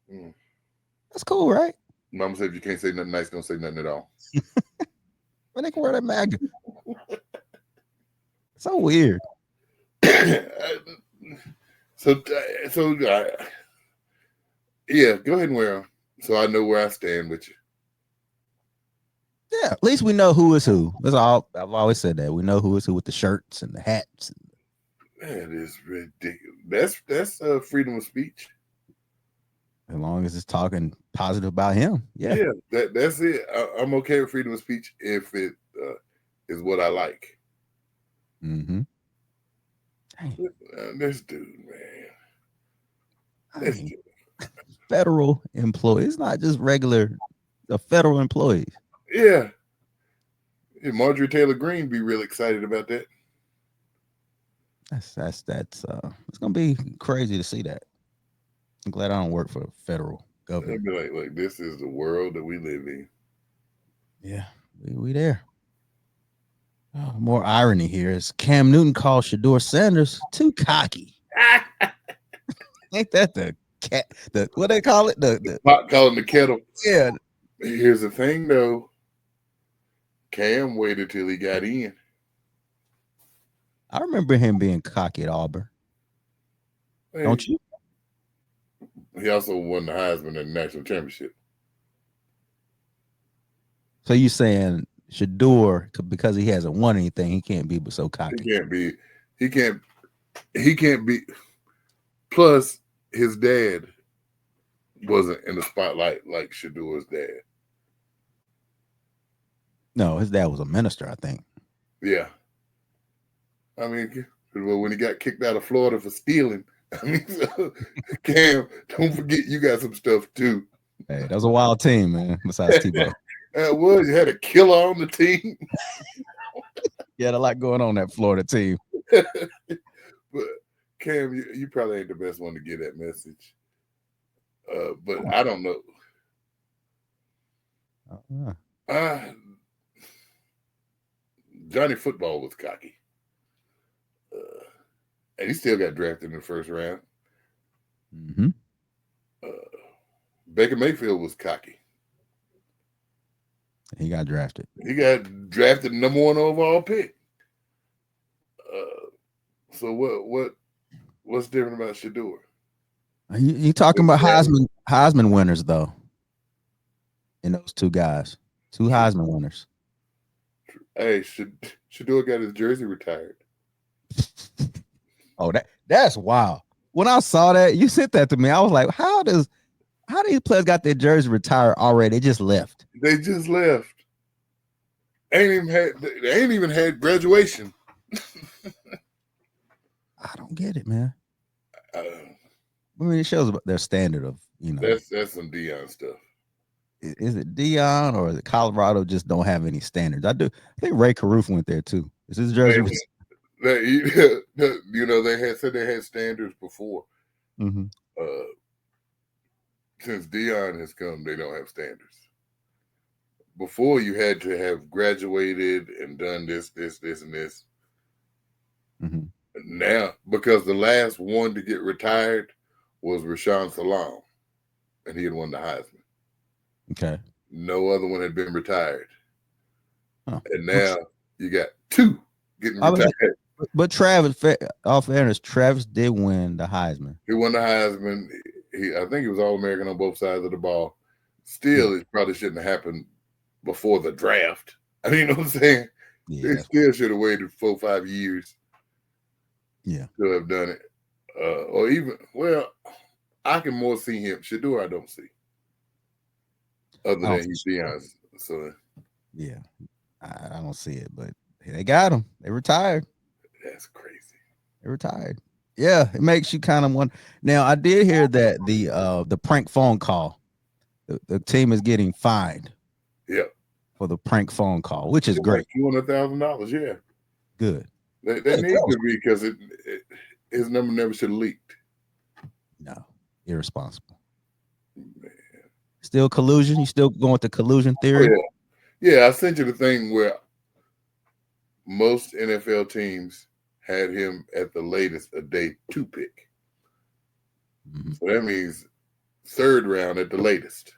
That's cool, right? Mama said if you can't say nothing nice, don't say nothing at all. But they can wear their MAGA. So weird. So yeah, go ahead and wear them so I know where I stand with you. Yeah, at least we know who is who. That's all. I've always said that. We know who is who with the shirts and the hats. That is ridiculous. That's freedom of speech. As long as it's talking positive about him. Yeah. That's it. I'm okay with freedom of speech if it is what I like. Mm-hmm. This dude, man. Federal employees, not just regular, the federal employees. Yeah. Marjorie Taylor Greene be real excited about that. That's it's gonna be crazy to see that. I'm glad I don't work for the federal government. They'd be like, this is the world that we live in. Yeah, we there. Oh, more irony here is Cam Newton called Shador Sanders too cocky. Ain't that the cat? The what they call it? The pot calling the kettle. Yeah. Here's the thing, though. Cam waited till he got in. I remember him being cocky at Auburn. Hey, don't you? He also won the Heisman in the national championship. So you saying Shador, because he hasn't won anything, he can't be so cocky? He can't be. Plus, his dad wasn't in the spotlight like Shador's dad. No, his dad was a minister, I think. Yeah. I mean, when he got kicked out of Florida for stealing, I mean, so, Cam, don't forget you got some stuff too. Hey, that was a wild team, man. Besides Tebow, you had a killer on the team. You had a lot going on that Florida team. But Cam, you probably ain't the best one to get that message. But I don't know. Johnny Football was cocky. And he still got drafted in the first round. Mm-hmm. Baker Mayfield was cocky. He got drafted. He got drafted number 1 overall pick. So what's different about Shador? You talking about Heisman winners though? And those two guys, 2 Heisman winners. Hey, Shador got his jersey retired. Oh, that's wild. When I saw that, you sent that to me. I was like, how these players got their jersey retired already? They just left. They just left. They ain't even had graduation. I don't get it, man. I mean, it shows about their standard of, That's some Deion stuff. Is it Deion or is it Colorado just don't have any standards? I think Ray Caruth went there too. Is his jersey? They said they had standards before. Mm-hmm. Since Deion has come, they don't have standards. Before, you had to have graduated and done this, and this. Mm-hmm. Now, because the last one to get retired was Rashawn Salam, and he had won the Heisman. Okay. No other one had been retired. Huh. And now you got 2 getting retired. But Travis, all fairness, Travis did win the Heisman. He won the Heisman. I think he was All-American on both sides of the ball. Still, It probably shouldn't have happened before the draft. I mean, you know what I'm saying? Yeah. They still should have waited 4 or 5 years. Yeah. To have done it. Or even, I can more see him. Shador, I don't see. Other than he's Deion's son. Yeah. I don't see it, but they got him. They retired. That's crazy. They retired. Yeah, it makes you kind of wonder. Now, I did hear that the prank phone call The team is getting fined. Yeah. For the prank phone call, which is great. $200,000. Yeah. Good. They need to be because his number never should have leaked. No, irresponsible. Man. Still collusion? You still going with the collusion theory? Oh, yeah. I sent you the thing where most NFL teams had him at the latest a day 2 pick. Mm-hmm. So that means 3rd round at the latest,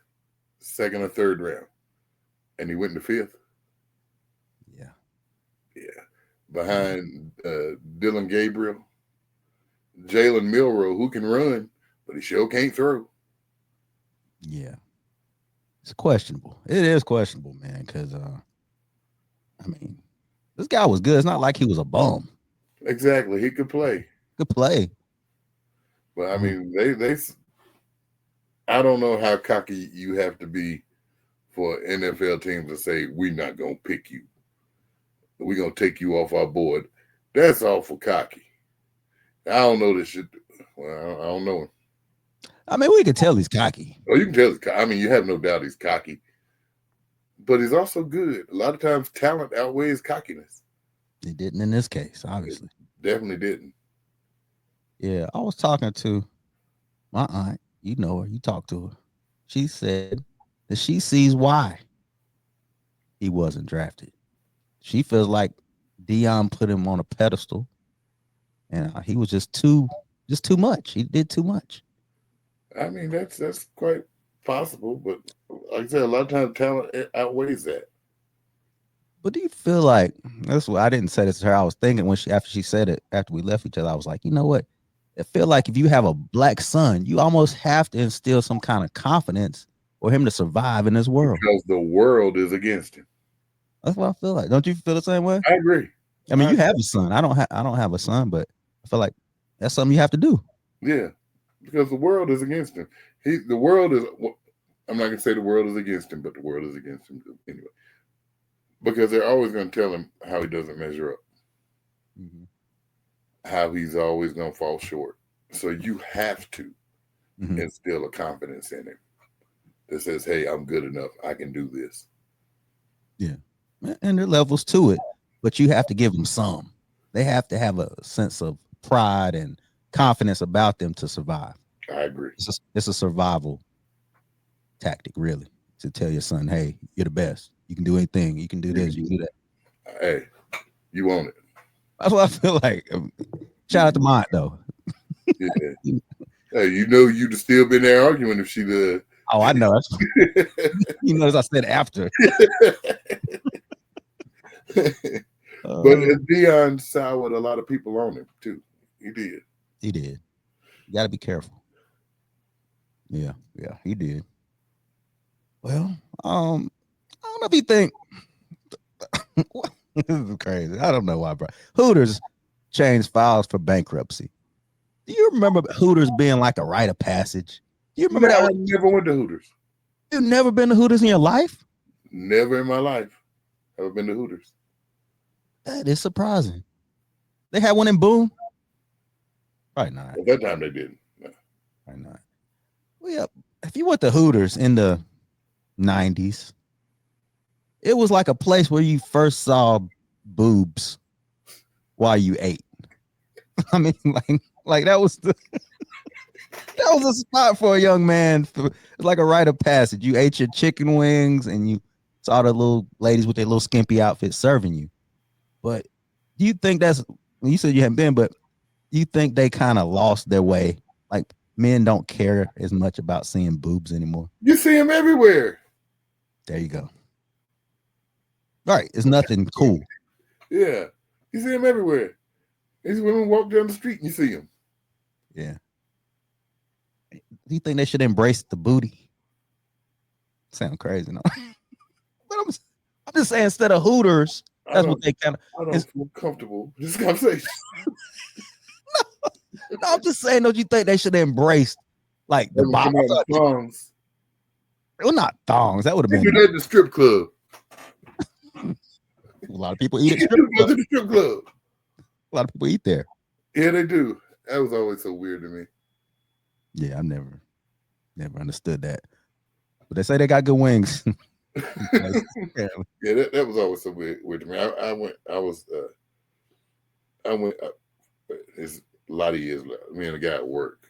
2nd or 3rd round. And he went in the 5th. Yeah. Behind Dylan Gabriel, Jalen Milroe, who can run, but he sure can't throw. Yeah. It's questionable. It is questionable, man, because I mean, this guy was good. It's not like he was a bum. Exactly. He could play. Could play. But I mean, they I don't know how cocky you have to be for NFL teams to say, we're not going to pick you. We're going to take you off our board. That's awful cocky. I don't know this shit. Well, I don't know him. I mean, we can tell he's cocky. Oh, you can tell he's cocky. I mean, you have no doubt he's cocky. But he's also good. A lot of times talent outweighs cockiness. It didn't in this case, obviously. It definitely didn't. Yeah, I was talking to my aunt. You know her. You talked to her. She said that she sees why he wasn't drafted. She feels like Deion put him on a pedestal, and he was just too much. He did too much. I mean, that's quite possible, but like I said, a lot of times talent outweighs that. But do you feel like that's what I didn't say this to her? I was thinking after she said it, after we left each other, I was like, you know what? I feel like if you have a black son, you almost have to instill some kind of confidence for him to survive in this world. Because the world is against him. That's what I feel like. Don't you feel the same way? I agree. I mean, you have a son. I don't have a son, but I feel like that's something you have to do. Yeah, because the world is against him. The world is. I'm not gonna say the world is against him, but the world is against him anyway. Because they're always gonna tell him how he doesn't measure up, how he's always gonna fall short. So you have to instill a confidence in him that says, "Hey, I'm good enough. I can do this." Yeah. And there are levels to it, but you have to give them some. They have to have a sense of pride and confidence about them to survive. I agree. It's a survival tactic, really, to tell your son, hey, you're the best. You can do anything. You can do this. You can do that. Hey, you want it. That's what I feel like. Shout out to Mont, though. Yeah. Hey, you know you'd have still been there arguing if she did. Oh, I know. You know, as I said after. But Deion soured a lot of people on him too. He did. You got to be careful. Yeah, he did. Well, I don't know if you think this is crazy. I don't know why, bro. Hooters changed files for bankruptcy. Do you remember Hooters being like a rite of passage? Do you remember that? I never went to Hooters. You've never been to Hooters in your life? Never in my life have I been to Hooters. That is surprising. They had one in Boone? Probably not. At that time they didn't. No. Probably not. Well, yeah, if you went to Hooters in the 90s, it was like a place where you first saw boobs while you ate. I mean, like that was the that was a spot for a young man. It's like a rite of passage. You ate your chicken wings and you saw the little ladies with their little skimpy outfits serving you. But do you think you said you haven't been, but you think they kind of lost their way? Like men don't care as much about seeing boobs anymore. You see them everywhere. There you go. Right. It's nothing cool. Yeah. You see them everywhere. These women walk down the street and you see them. Yeah. Do you think they should embrace the booty? Sound crazy, no? But I'm just saying, instead of Hooters, that's what they kind of. I don't feel comfortable with this conversation. No, I'm just saying, don't you think they should embrace like the thongs? Well, not thongs. That would have been at the strip club. A lot of people eat at the strip club. A lot of people eat there. Yeah, they do. That was always so weird to me. Yeah, I never understood that. but they say they got good wings. Yeah, that was always so weird to me. I went. It's a lot of years. Me and a guy at work,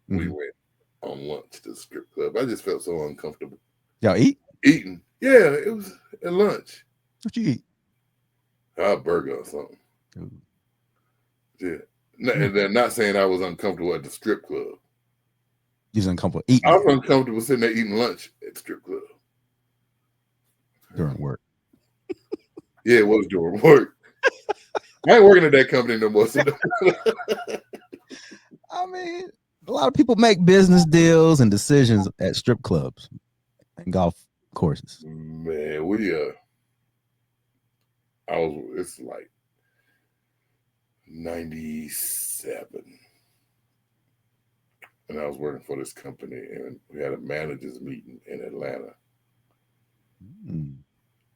we went on lunch to the strip club. I just felt so uncomfortable. Y'all eating? Yeah, it was at lunch. What you eat? A burger or something. Yeah. And they're not saying I was uncomfortable at the strip club. You was uncomfortable eating? I was uncomfortable sitting there eating lunch at the strip club. During work. Yeah, it was during work. I ain't working at that company no more. So I mean, a lot of people make business deals and decisions at strip clubs and golf courses. Man, it's like 97. And I was working for this company, and we had a managers meeting in Atlanta.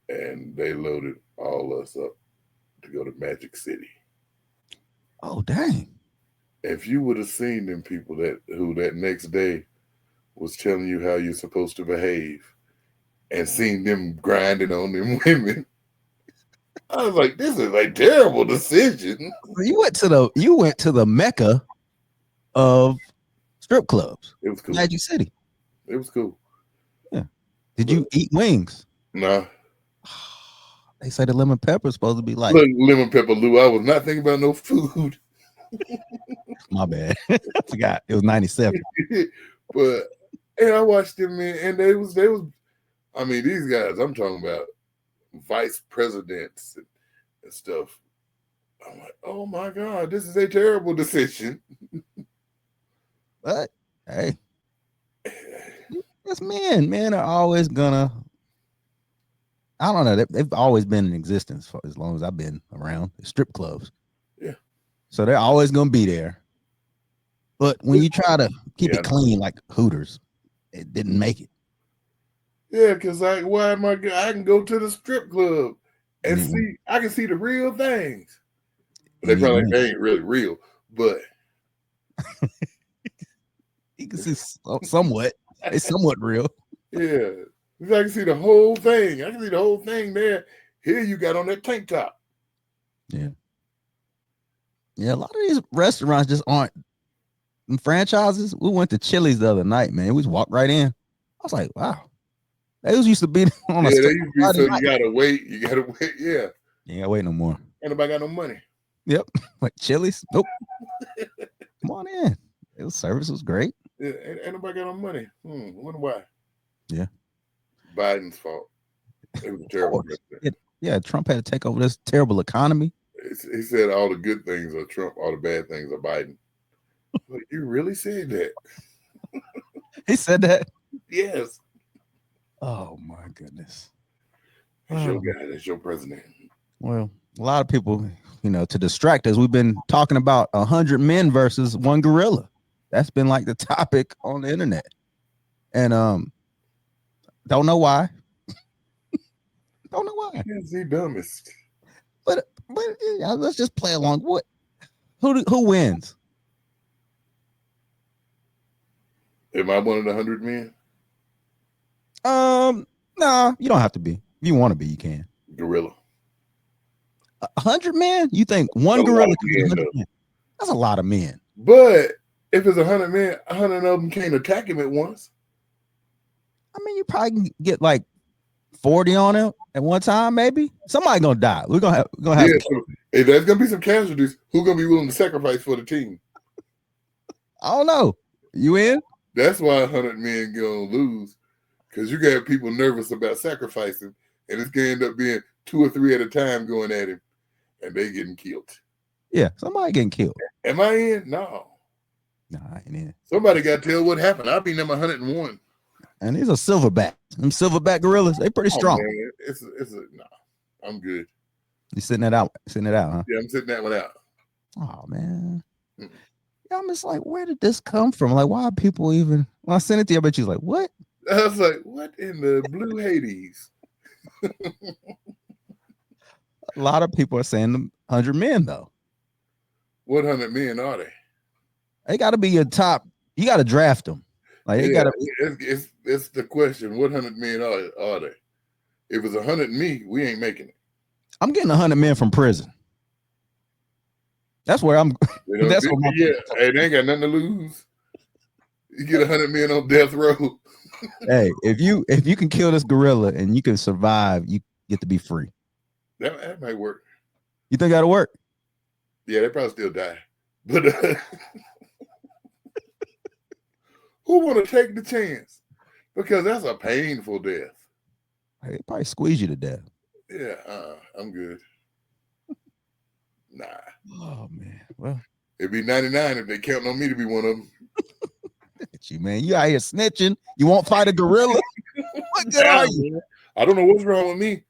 And they loaded all us up to go to Magic City. Oh, dang. If you would have seen them people who that next day was telling you how you're supposed to behave and seen them grinding on them women, I was like, this is a terrible decision. You went to the Mecca of strip clubs. It was cool. Magic City. It was cool. Yeah. Did you eat wings? Nah. They say the lemon pepper is supposed to be like lemon pepper, Lou. I was not thinking about no food. My bad. I forgot. It was 97. But I watched them, man, and they was. I mean, these guys. I'm talking about vice presidents and stuff. I'm like, oh my God, this is a terrible decision. But hey, it's men. Men are always gonna. I don't know. They've always been in existence for as long as I've been around. Strip clubs. Yeah. So they're always gonna be there. But when you try to keep it clean, like Hooters, it didn't make it. Yeah, because I can go to the strip club and see. I can see the real things. They ain't really real, but you can see somewhat. It's somewhat real. Yeah. I can see the whole thing. I can see the whole thing there. Here you got on that tank top. Yeah. Yeah, a lot of these restaurants just aren't franchises. We went to Chili's the other night, man. We just walked right in. I was like, wow. Those used to be on a they used to be so you gotta wait. Yeah. You ain't gotta wait no more. Ain't nobody got no money. Yep. Like Chili's. Nope. Come on in. The service was great. Yeah, ain't nobody got no money. Wonder why. Yeah. Biden's fault. It was terrible. Yeah, Trump had to take over this terrible economy. He said all the good things are Trump, all the bad things are Biden. Like, you really said that? He said that? Yes. Oh my goodness. That's your guy. That's your president. Well, a lot of people, to distract us, we've been talking about 100 men versus one gorilla. That's been like the topic on the internet. And don't know why. Don't know why. He's the dumbest. But yeah, let's just play along. What? Who wins? Am I one of the 100 men? Nah, you don't have to be. If you want to be, you can. Gorilla. 100 men? You think one gorilla can be 100 men? That's a lot of men. But if it's 100 men, 100 of them can't attack him at once. I mean, you probably can get like 40 on him at one time, maybe. Somebody gonna die. We're gonna have. So if there's gonna be some casualties, who's gonna be willing to sacrifice for the team? I don't know. You in? That's why 100 men gonna lose, because you got people nervous about sacrificing, and it's gonna end up being 2 or 3 at a time going at him, and they getting killed. Yeah, somebody getting killed. Am I in? No. Nah, I ain't in. Somebody got to tell what happened. I'll be number 101. And these are silverback. Them silverback gorillas, they pretty strong. Man. No, I'm good. You sitting it out, huh? Yeah, I'm sitting that one out. Oh man. Yeah, I'm just like, where did this come from? Like, why are people even when I sent it to you, I bet you was like, what? I was like, what in the blue Hades? A lot of people are saying 100 men though. What 100 men are they? They got to be your top. You got to draft them. Like it Yeah, gotta. it's the question. What 100 million are they? If it's 100 me, we ain't making it. I'm getting 100 men from prison. That's where I'm. That's what Hey, they ain't got nothing to lose. You get 100 men on death row. Hey, if you can kill this gorilla and you can survive, you get to be free. That might work. You think that'll work? Yeah, they probably still die. But who want to take the chance? Because that's a painful death. Hey, it probably squeeze you to death. Yeah, I'm good. Nah. Oh man. Well, it'd be 99 if they counting on me to be one of them. Look at you, man. You out here snitching. You won't fight a gorilla? What good are you? I don't know what's wrong with me.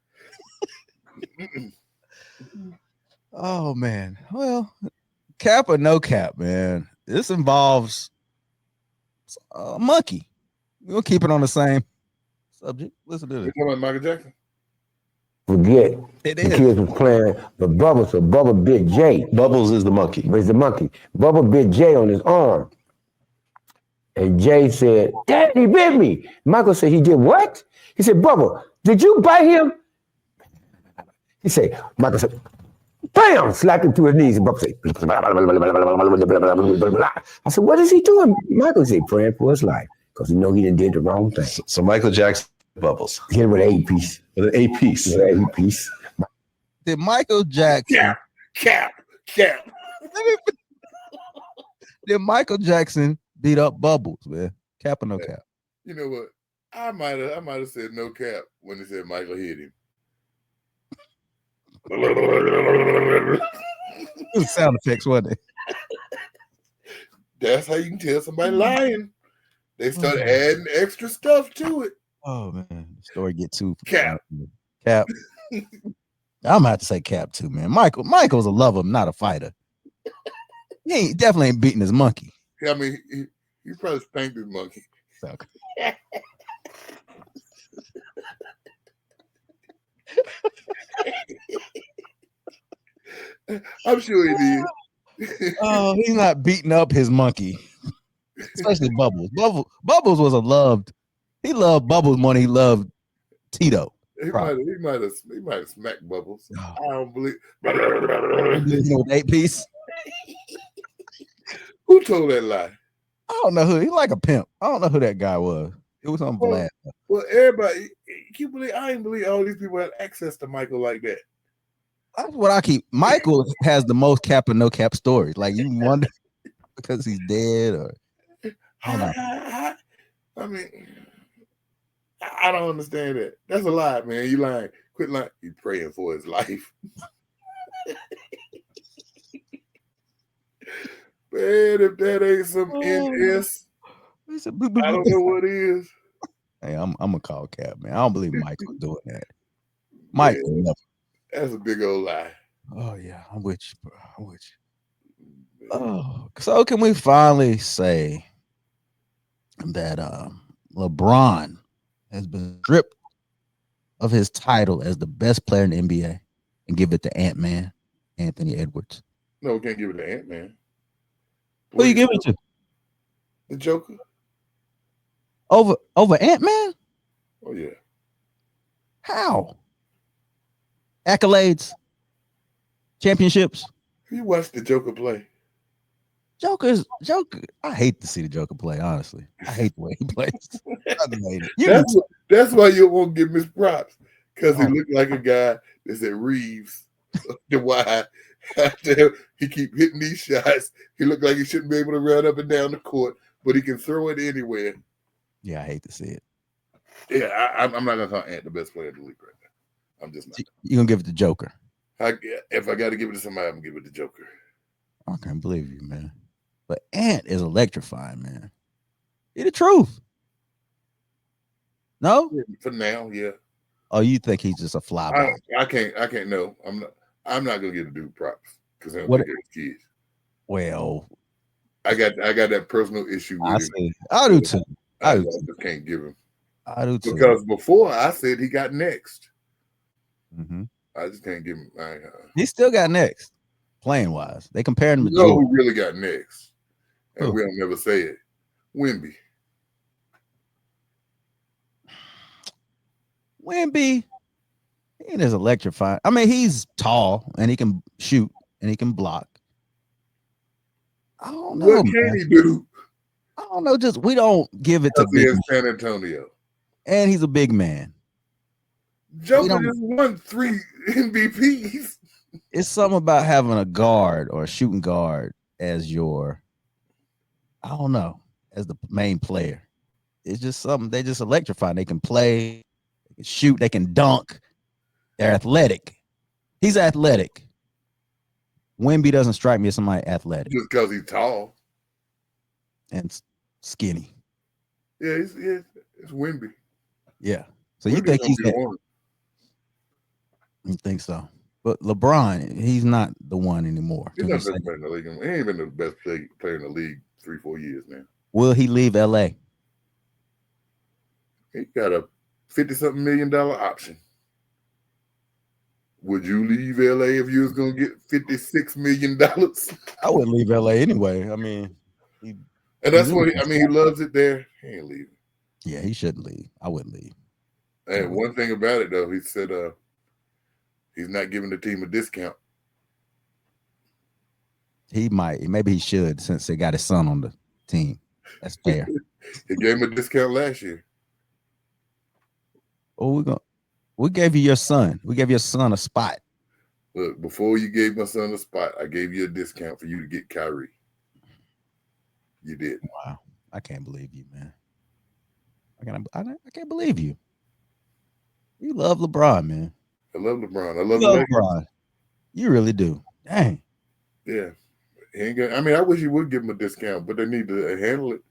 Oh man. Well, cap or no cap, man. This involves a monkey. We'll keep it on the same subject. Listen to this. You talking about Michael Jackson? Forget It the is. kids were playing, but Bubba bit Jay. Bubbles is the monkey. It's the monkey. Bubba bit Jay on his arm. And Jay said, Dad, he bit me. Michael said, he did what? He said, Bubba, did you bite him? He said, Michael said, bam, slapped him to his knees. And Bubba said, I said, what is he doing? Michael said, praying for his life because he know he did the wrong thing. So Michael Jackson Bubbles. Hit him with an 8-piece. With an 8-piece. With an 8-piece. Did Michael Jackson Cap. Did Michael Jackson beat up Bubbles, man? Cap or no cap? You know what? I might have said no cap when they said Michael hit him. It was sound effects, wasn't it? That's how you can tell somebody lying. They start adding extra stuff to it. Oh man, the story get too Cap. I'm gonna have to say cap too, man. Michael's a lover, not a fighter. He definitely ain't beating his monkey. I mean, he probably spanked his monkey. I'm sure he did. Oh, he's not beating up his monkey, especially Bubbles. Bubbles was he loved Bubbles more than he loved Tito. He might have smacked Bubbles. Oh. I don't believe. 8-piece. Who told that lie? I don't know who. He like a pimp. I don't know who that guy was. It was on Vlad. Well, everybody, I didn't believe all these people had access to Michael like that. That's what I keep. Michael has the most cap and no cap stories. Like you wonder because he's dead or I don't know. I mean, I don't understand that. That's a lie, man. You lying. Quit lying. You praying for his life. Man, if that ain't some NS, I don't know what is. Hey, I'm gonna call cap, man. I don't believe Michael doing that. Mike, that's a big old lie. Oh yeah, I'm with you, bro. I'm with you. Oh, so can we finally say that LeBron has been stripped of his title as the best player in the NBA and give it to Ant-Man, Anthony Edwards? No, we can't give it to Ant-Man. Who you give it to? The Joker. Over Ant-Man? Oh yeah. How? Accolades, championships. You watched the Joker play. Joker. I hate to see the Joker play. Honestly, I hate the way he plays. That's why you won't give him his props because he looked like a guy that said Reeves. The why after he keep hitting these shots, he looked like he shouldn't be able to run up and down the court, but he can throw it anywhere. Yeah, I hate to see it. Yeah, I'm not gonna call Ant the best player in the league right now. I'm just not. You gonna give it to Joker? If I got to give it to somebody, I'm gonna give it to Joker. I can't believe you, man. But Ant is electrifying, man. He's the truth. No? For now, yeah. Oh, you think he's just a flyby? I can't. No, I'm not gonna give the dude props because I don't think it's kids. Well, I got that personal issue with him. I do too. I just can't give him. I do too. Because before I said he got next. Mm-hmm. I just can't give him. He still got next, playing wise. They compared him to Joe. Who really got next? And we'll never say it. Wemby. Wemby, he ain't as electrifying. I mean, he's tall and he can shoot and he can block. I don't know. What can he do? I don't know. Just we don't give it to big in San Antonio. And he's a big man. Joker just won 3 MVPs. It's something about having a guard or a shooting guard as your, I don't know, as the main player. It's just something, they just electrify. They can play, they can shoot, they can dunk. They're athletic. He's athletic. Wemby doesn't strike me as somebody athletic. Just because he's tall. And skinny. Yeah, it's Wemby. Yeah. So you think he's you think so? But LeBron, he's not the one anymore. He's not the best player in the league. He ain't been the best player in the league 3-4 years now. Will he leave LA? He got a $50-something million option. Would you leave LA if you was gonna get $56 million? I wouldn't leave LA anyway. I mean, and that's what he loves it there. He ain't leaving. Yeah, he shouldn't leave. I wouldn't leave. And one thing about it though, he said he's not giving the team a discount. He might. Maybe he should, since they got his son on the team. That's fair. He gave him a discount last year. Oh, we gave you your son. We gave your son a spot. Look, before you gave my son a spot, I gave you a discount for you to get Kyrie. You did. Wow. I can't believe you, man. I can't believe you. You love LeBron, man. I love LeBron. I love LeBron. You really do. Dang. Yeah. I wish you would give him a discount, but they need to handle it.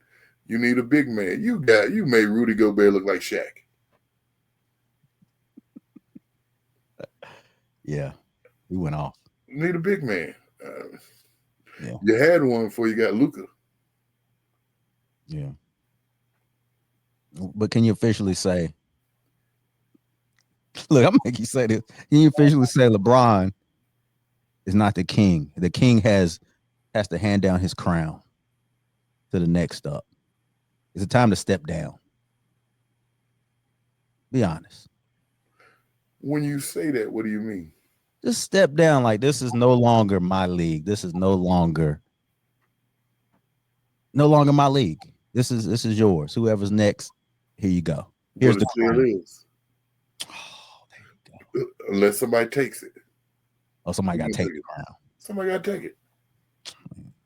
You need a big man. You made Rudy Gobert look like Shaq. Yeah. He went off. You need a big man. Yeah. You had one before you got Luka. Yeah. But can you officially say, look, I'm making you say this. Can you officially say LeBron is not the king? The king has to hand down his crown to the next up. It's a time to step down. Be honest. When you say that, what do you mean? Just step down. Like, this is no longer my league. This is no longer my league. This is yours. Whoever's next, here you go. Here's the crown. Oh, there you go. Unless somebody takes it. Oh, somebody got to take the crown. Somebody got to take it.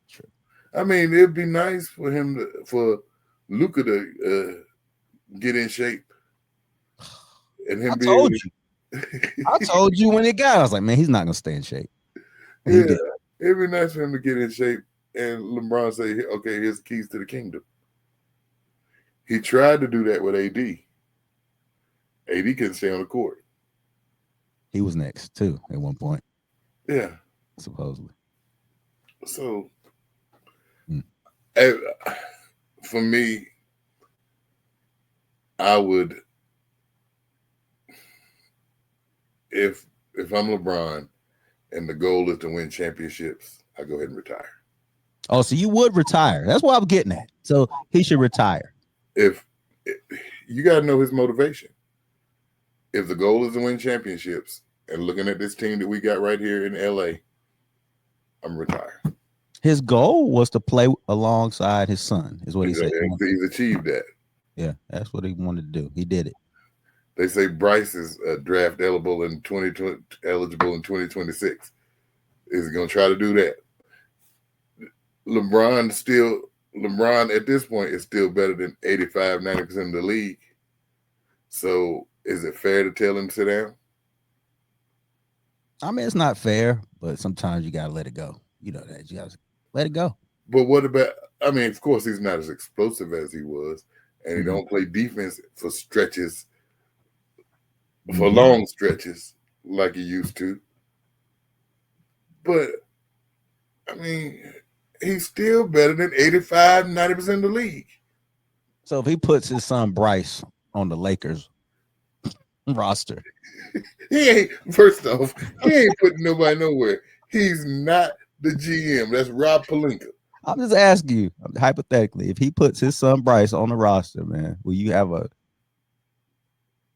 True. I mean, it'd be nice for Luka to get in shape. And him I told you when it got. I was like, man, he's not gonna stay in shape. Yeah, it'd be nice for him to get in shape. And LeBron say, "Okay, here's the keys to the kingdom." He tried to do that with AD. AD couldn't stay on the court. He was next too at one point. Yeah, supposedly. So, for me, I would. If I'm LeBron and the goal is to win championships, I go ahead and retire. Oh, so you would retire. That's what I'm getting at. So he should retire. If you got to know his motivation. If the goal is to win championships and looking at this team that we got right here in LA, I'm retired. His goal was to play alongside his son, is what he said. He's achieved that. Yeah, that's what he wanted to do. He did it. They say Bryce is draft eligible in 2026. Is he going to try to do that? LeBron at this point is still better than 85-90% of the league. So is it fair to tell him to sit down? I mean, it's not fair, but sometimes you got to let it go. You know that. You got to let it go. But what about, I mean, of course, he's not as explosive as he was, and he don't play defense for stretches, for long stretches like he used to. But, I mean, he's still better than 85-90% of the league. So if he puts his son Bryce on the Lakers roster, first off, he ain't putting nobody nowhere. He's not the GM. That's Rob Pelinka. I'm just asking you, hypothetically, if he puts his son Bryce on the roster, man, will you have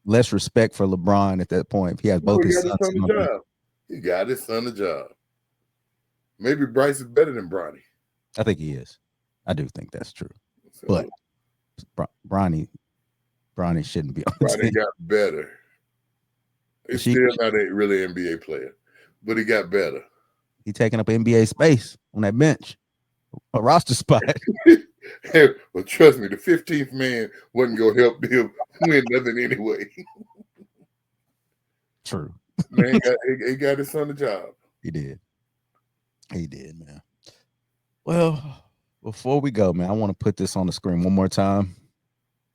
less respect for LeBron at that point. If he has both he his got sons. his son a job. He got his son a job. Maybe Bryce is better than Bronny. I think he is. I do think that's true. So, But Bronny shouldn't be on the Bronny team. got better. He's still not a really NBA player, but he got better. He taking up NBA space on that bench, a roster spot. Well, trust me, the 15th man wasn't going to help them win nothing anyway. True. Man, he got his son a job. He did, man. Well, before we go, man, I want to put this on the screen one more time.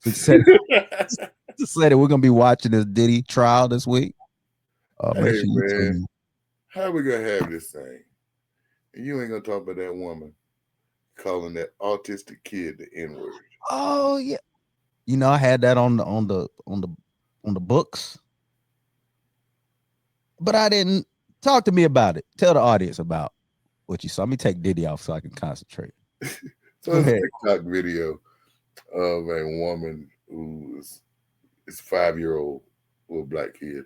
To say that we're gonna be watching this Diddy trial this week. Hey, man, how are we gonna have this thing? And you ain't gonna talk about that woman calling that autistic kid the N-word. Oh yeah, I had that on the books, but I didn't. Talk to me about it. Tell the audience about what you saw. Let me take Diddy off so I can concentrate. So it's a TikTok video of a woman who is a 5-year-old little black kid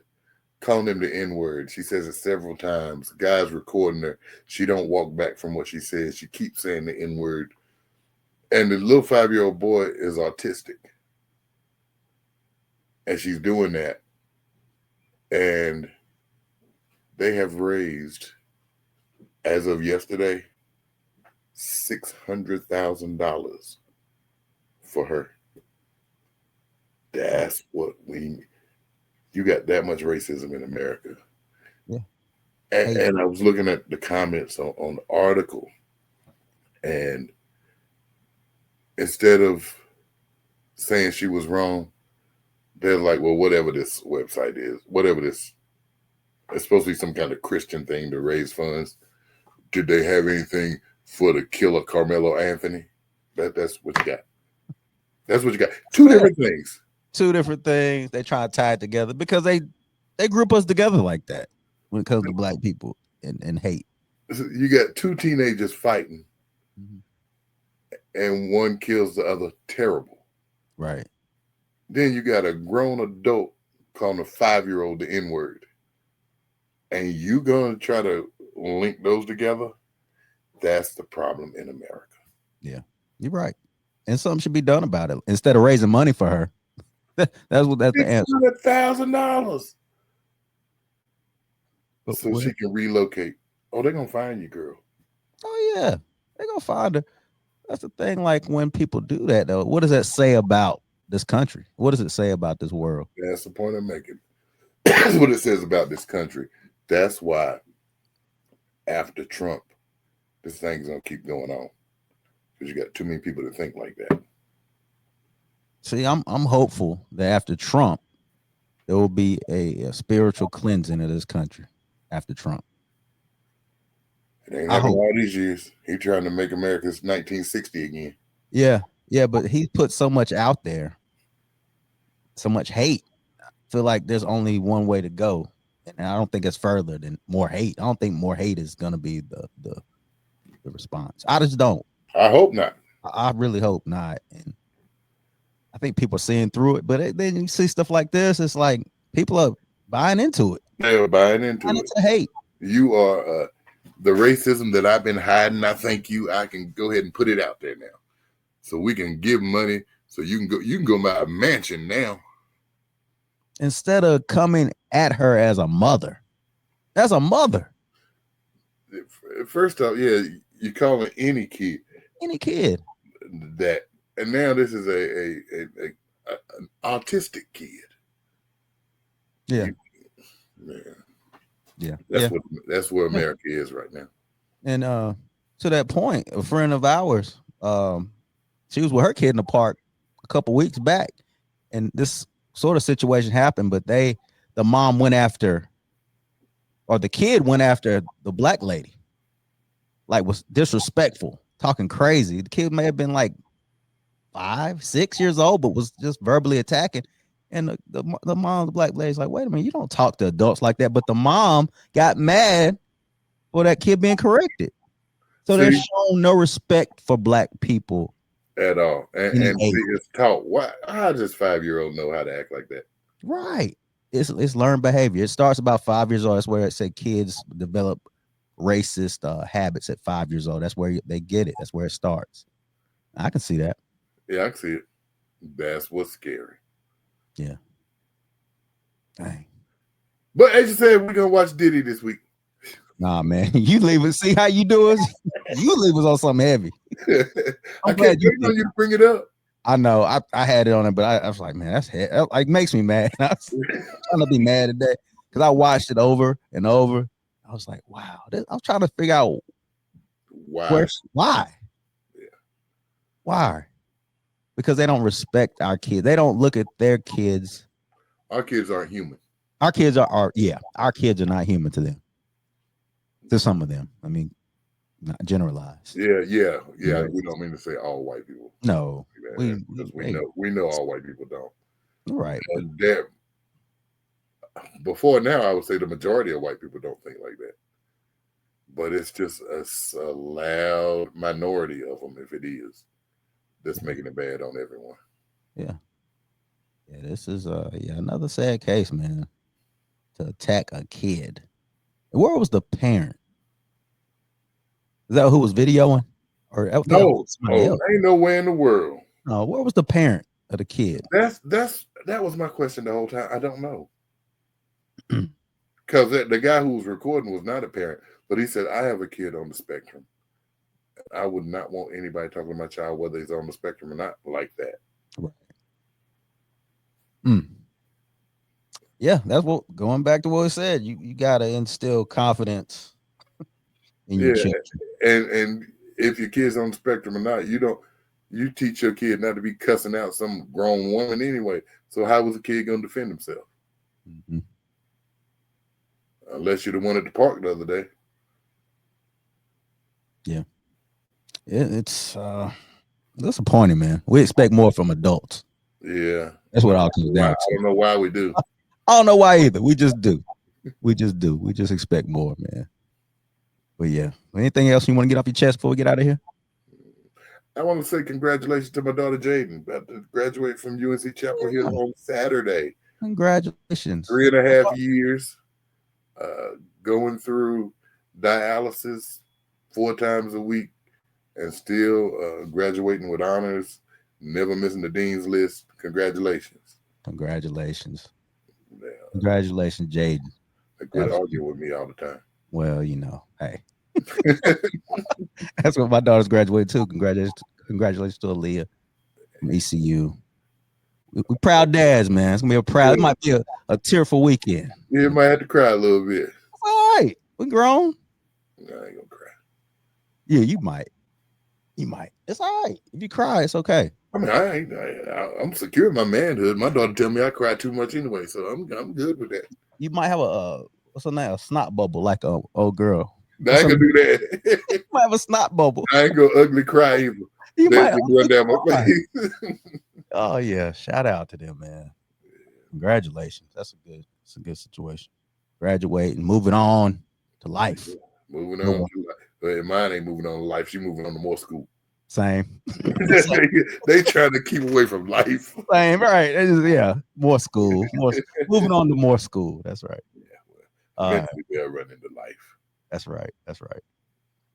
calling him the N-word. She says it several times. Guys recording her. She don't walk back from what she says. She keeps saying the N-word. And the little 5-year-old boy is autistic. And she's doing that. And they have raised, as of yesterday, $600,000 for her. That's what you got that much racism in America. Yeah. And I was looking at the comments on the article, and instead of saying she was wrong, they're like, well, whatever this website is, whatever this, it's supposed to be some kind of Christian thing to raise funds. Did they have anything for the killer Carmelo Anthony? That's what you got. That's what you got. Two different things. They try to tie it together because they group us together like that when it comes to black people and hate. You got two teenagers fighting, and one kills the other. Terrible. Right. Then you got a grown adult calling a 5-year-old the N-word. And you gonna try to link those together? That's the problem in America. Yeah, you're right. And something should be done about it instead of raising money for her. That's the answer. $600,000 so she can relocate. Oh, they're gonna find you, girl. Oh yeah, they're gonna find her. That's the thing. Like when people do that, though, what does that say about this country? What does it say about this world? That's the point I'm making. That's what it says about this country. That's why after Trump, this thing's gonna keep going on because you got too many people that think like that. See, I'm hopeful that after Trump, there will be a spiritual cleansing of this country after Trump. It ain't happened all these years. He trying to make America's 1960 again. Yeah, but he put so much out there, so much hate. I feel like there's only one way to go. And I don't think it's further than more hate. I don't think more hate is going to be the response. I just don't. I hope not. I really hope not. And I think people are seeing through it. But then you see stuff like this, it's like people are buying into it. They're buying into it. It's hate. You are the racism that I've been hiding. I can go ahead and put it out there now. So we can give money so you can go buy a mansion now. Instead of coming at her as a mother. As a mother. First off, yeah, you calling any kid. Any kid. That. And now this is an autistic kid. Yeah. Yeah. That's where America is right now. And to that point, a friend of ours, she was with her kid in the park a couple weeks back, and this sort of situation happened, but the mom went after, or the kid went after the black lady, like was disrespectful, talking crazy. The kid may have been like 5, 6 years old, but was just verbally attacking. And the mom, the black lady's like, wait a minute, you don't talk to adults like that. But the mom got mad for that kid being corrected. So they're showing no respect for black people at all. And see, it's taught. How does this 5-year-old know how to act like that? Right. It's learned behavior. It starts about 5 years old. That's where it said kids develop racist habits at 5 years old. That's where they get it. That's where it starts. I can see that. Yeah, I can see it. That's what's scary. Yeah. Dang. But as you said, we're gonna watch Diddy this week. Nah, man. You leave it. See how you do us? You leave us on something heavy. I can't wait on you to bring it up. I know. I had it on it, but I was like, man, that's like makes me mad. I was trying to be mad today because I watched it over and over. I was like, wow. I'm trying to figure out why. Yeah. Why? Because they don't respect our kids. They don't look at their kids. Our kids aren't human. Our kids are our kids are not human to them. To some of them. I mean, not generalized. Yeah. We don't mean to say all white people. No. We know all white people don't. Right. That before now, I would say the majority of white people don't think like that. But it's just a loud minority of them, if it is, that's making it bad on everyone. Yeah. Yeah, this is another sad case, man. To attack a kid. Where was the parent? Is that who was videoing? Or no, ain't nowhere in the world. No, where was the parent of the kid? That was my question the whole time. I don't know. Because the guy who was recording was not a parent, but he said, I have a kid on the spectrum. I would not want anybody talking to my child, whether he's on the spectrum or not, like that. Right. Yeah, that's what going back to what it said. You gotta instill confidence in your children. And if your kid's on the spectrum or not, you teach your kid not to be cussing out some grown woman anyway. So how was the kid gonna defend himself? Mm-hmm. Unless you're the one at the park the other day. Yeah. It's disappointing, man. We expect more from adults. Yeah. That's what all comes down to. I don't know why we do. I don't know why either. We just do. We just expect more, man. But yeah. Anything else you want to get off your chest before we get out of here? I want to say congratulations to my daughter Jaden, about to graduate from UNC Chapel Hill on Saturday. Congratulations. 3.5 years, going through dialysis 4 times a week, and still graduating with honors, never missing the dean's list. Congratulations. Congratulations. Yeah. Congratulations, Jaden. They quit arguing with me all the time. Well, hey. That's what my daughter's graduated too. Congratulations to Aaliyah from ECU. We proud dads, man. It's gonna be it might be a tearful weekend. Yeah, you might have to cry a little bit. All right. We grown. No, I ain't gonna cry. Yeah, you might. It's all right. If you cry, it's okay. I mean, I'm secure in my manhood. My daughter tell me I cry too much anyway, so I'm good with that. You might have what's her name? A snot bubble, like a old girl. I ain't gonna do that. You might have a snot bubble. I ain't gonna ugly cry either. You might run down my face. Oh yeah, shout out to them, man. Congratulations. That's a good situation. Graduating, moving on to life. Moving on to life. But mine ain't moving on to life. She moving on to more school. Same. they trying to keep away from life. Same, right? More school. Moving on to more school. That's right. Eventually they'll run into life. That's right.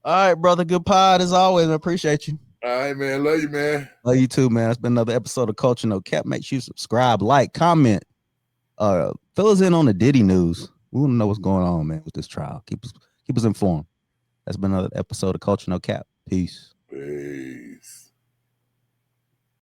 All right, brother. Good pod as always. I appreciate you. All right, man. Love you, man. Love you too, man. It's been another episode of Culture No Cap. Make sure you subscribe, like, comment. Fill us in on the Diddy news. We want to know what's going on, man, with this trial. Keep us informed. That's been another episode of Culture No Cap. Peace. Peace.